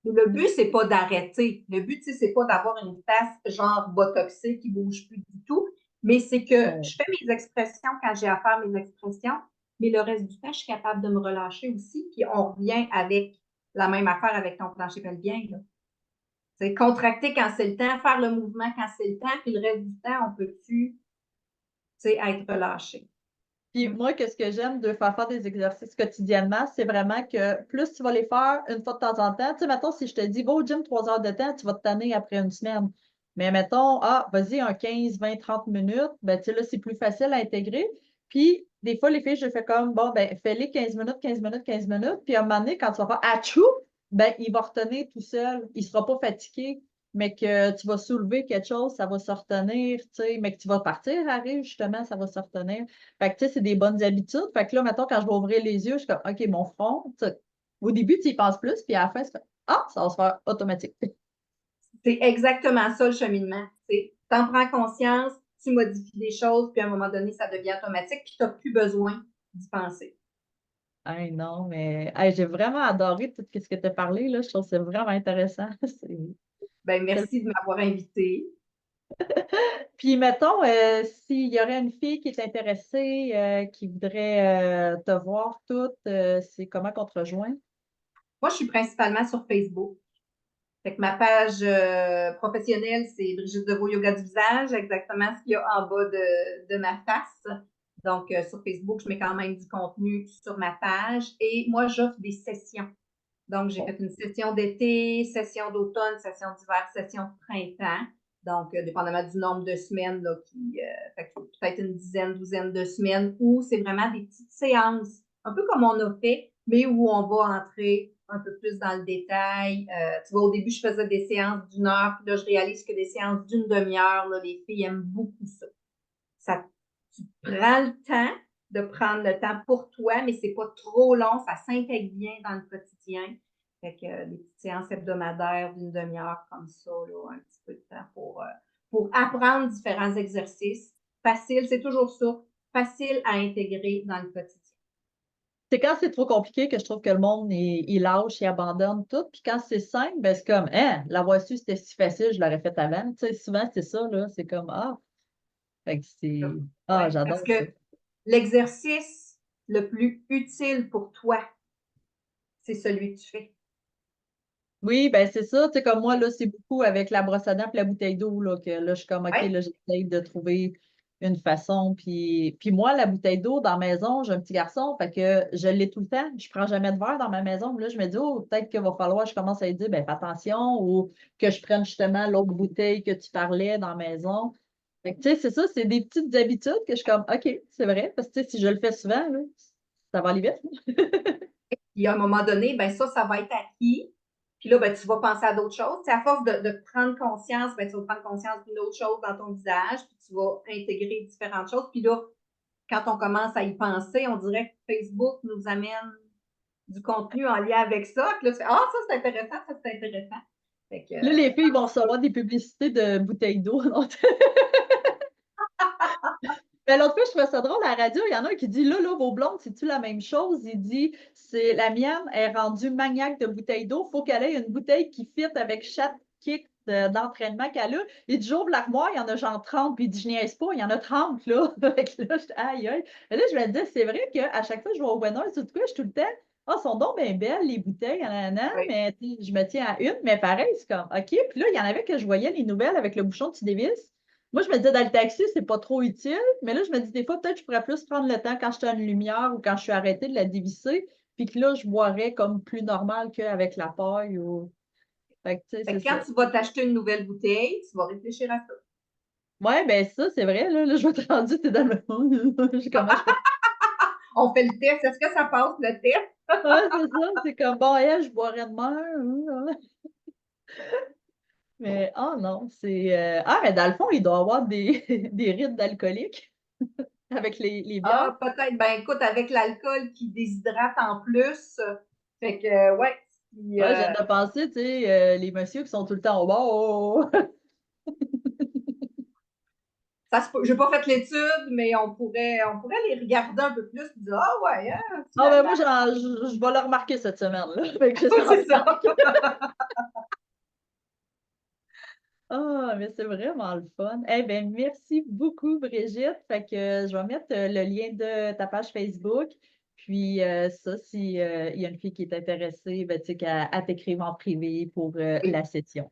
Le but, c'est pas d'arrêter. Le but, c'est pas d'avoir une face genre botoxée qui bouge plus du tout, mais c'est que je fais mes expressions quand j'ai à faire mes expressions, mais le reste du temps, je suis capable de me relâcher aussi, puis on revient avec la même affaire avec ton plancher pelvien, là. C'est contracter quand c'est le temps, faire le mouvement quand c'est le temps, puis le reste du temps, on peut-tu, être relâché. Puis moi, qu'est-ce que j'aime de faire des exercices quotidiennement, c'est vraiment que plus tu vas les faire une fois de temps en temps, tu sais, mettons, si je te dis, va au gym 3 heures de temps, tu vas te tanner après une semaine. Mais mettons, ah, vas-y, un 15, 20, 30 minutes, ben, tu sais, là, c'est plus facile à intégrer. Puis, des fois, les filles, je fais comme, bon, ben, fais-les 15 minutes, 15 minutes, 15 minutes. Puis, à un moment donné, quand tu vas faire achou, ben, il va retenir tout seul. Il ne sera pas fatigué, mais que tu vas soulever quelque chose, ça va se retenir, tu sais, mais que tu vas partir, arrive, justement, ça va se retenir. Fait que, tu sais, c'est des bonnes habitudes. Fait que là, mettons, quand je vais ouvrir les yeux, je suis comme, OK, mon front, tu sais, au début, tu y penses plus, puis à la fin, c'est comme, ah, ça va se faire automatique. C'est exactement ça le cheminement. Tu en prends conscience, tu modifies des choses, puis à un moment donné, ça devient automatique, puis tu n'as plus besoin d'y penser. Hey, non, mais hey, j'ai vraiment adoré tout ce que tu as parlé, là. Je trouve que c'est vraiment intéressant. Ben, C'est- merci de m'avoir invité. Puis, mettons, s'il y aurait une fille qui est intéressée, qui voudrait te voir toute, c'est comment qu'on te rejoint? Moi, je suis principalement sur Facebook. Fait que ma page professionnelle, c'est Brigitte Deveau Yoga du visage, exactement ce qu'il y a en bas de ma face. Donc, sur Facebook, je mets quand même du contenu sur ma page. Et moi, j'offre des sessions. Donc, j'ai fait une session d'été, session d'automne, session d'hiver, session de printemps. Donc, dépendamment du nombre de semaines, là, fait que peut-être une dizaine, douzaine de semaines, où c'est vraiment des petites séances, un peu comme on a fait, mais où on va entrer un peu plus dans le détail. Tu vois, au début, je faisais des séances d'une heure, puis là, je réalise que des séances d'une demi-heure, là, les filles aiment beaucoup ça. Ça, tu prends le temps de prendre le temps pour toi, mais c'est pas trop long, ça s'intègre bien dans le quotidien. Fait que des petites séances hebdomadaires d'une demi-heure comme ça, là, un petit peu de temps pour apprendre différents exercices. Facile, c'est toujours ça, facile à intégrer dans le quotidien. C'est quand c'est trop compliqué que je trouve que le monde, il lâche, il abandonne tout. Puis quand c'est simple, ben c'est comme, hein, l'avoir su, c'était si facile, je l'aurais fait avant. Tu sais, souvent, c'est ça, là. C'est comme, ah, fait que c'est, ah, Ouais, parce j'adore ça. que l'exercice le plus utile pour toi, c'est celui que tu fais. Oui, ben c'est ça. Tu sais, comme moi, là, c'est beaucoup avec la brosse à dents et la bouteille d'eau, là, que là, je suis comme, OK, Ouais, là, j'essaie de trouver une façon. Puis moi, la bouteille d'eau dans la maison, j'ai un petit garçon, fait que je l'ai tout le temps. Je prends jamais de verre dans ma maison. Là, je me dis, oh, peut-être qu'il va falloir, je commence à lui dire, ben, fais attention, ou que je prenne justement l'autre bouteille que tu parlais dans la maison. Fait que, tu sais, c'est ça, c'est des petites habitudes que je suis comme, OK, c'est vrai, parce que, tu sais, si je le fais souvent, là, ça va aller vite. puis à un moment donné, ben ça va être acquis. Puis là, ben, tu vas penser à d'autres choses. C'est à force de prendre conscience, ben, tu vas prendre conscience d'une autre chose dans ton visage, puis tu vas intégrer différentes choses. Puis là, quand on commence à y penser, on dirait que Facebook nous amène du contenu en lien avec ça. Puis là, tu fais, ah, ça, c'est intéressant, ça, c'est intéressant. Fait que, Là, les filles vont recevoir des publicités de bouteilles d'eau. Ben, l'autre fois, je trouvais ça drôle à la radio. Il y en a un qui dit là, vos blondes, c'est-tu la même chose? Il dit la mienne est rendue maniaque de bouteilles d'eau. Il faut qu'elle ait une bouteille qui fit avec chaque kick d'entraînement qu'elle a. Il dit: «J'ouvre l'armoire, il y en a genre 30», puis il dit: «Je niaise pas, il y en a 30 là». Fait que là, j'étais: «Aïe, aïe». Mais là, je me disais: «C'est vrai qu'à chaque fois que je vais au Winners ou de quoi, je suis tout le temps: "Ah, sont donc bien belles les bouteilles, nanana", Oui. mais tu sais, je me tiens à une, mais pareil, c'est comme OK». Puis là, il y en avait que je voyais les nouvelles avec le bouchon que tu dévisses. Moi, je me disais dans le taxi, c'est pas trop utile, mais là, je me dis des fois, peut-être je pourrais plus prendre le temps quand j'étais à une lumière ou quand je suis arrêtée de la dévisser, puis que là, je boirais comme plus normal qu'avec la paille ou fait que tu sais, Fait c'est que quand ça. tu vas t'acheter une nouvelle bouteille, tu vas réfléchir à ça. Ouais, ben ça, c'est vrai, là, je vais être rendue, tu dans le comment je fais? On fait le test. Est-ce que ça passe le test? Ouais, c'est ça, c'est comme bon, elle, je boirais demain. Mais oh non, ah, mais dans le fond, il doit y avoir des des rites d'alcooliques avec les bières. Ah, peut-être. Ben, écoute, avec l'alcool qui déshydrate en plus. Fait que, ouais. Puis, Ouais, je viens de penser, tu sais, les messieurs qui sont tout le temps au bar. j'ai pas fait l'étude, mais on pourrait les regarder un peu plus et dire, ah ouais, hein, Ah ben finalement. moi, je vais le remarquer cette semaine-là. Fait que j'en C'est ça. remarque. Ah, mais c'est vraiment le fun. Eh bien, merci beaucoup, Brigitte. Fait que je vais mettre le lien de ta page Facebook. Puis ça, si il y a une fille qui est intéressée, ben, tu sais, qu'elle t'écrive en privé pour Oui, la session.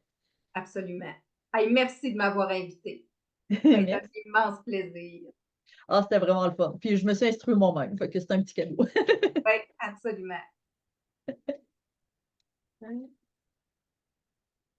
absolument. Hey, merci de m'avoir invité. Ça a été un Merci. immense plaisir. Ah, c'était vraiment le fun. Puis je me suis instruite moi-même. Fait que c'est un petit cadeau. Oui, absolument.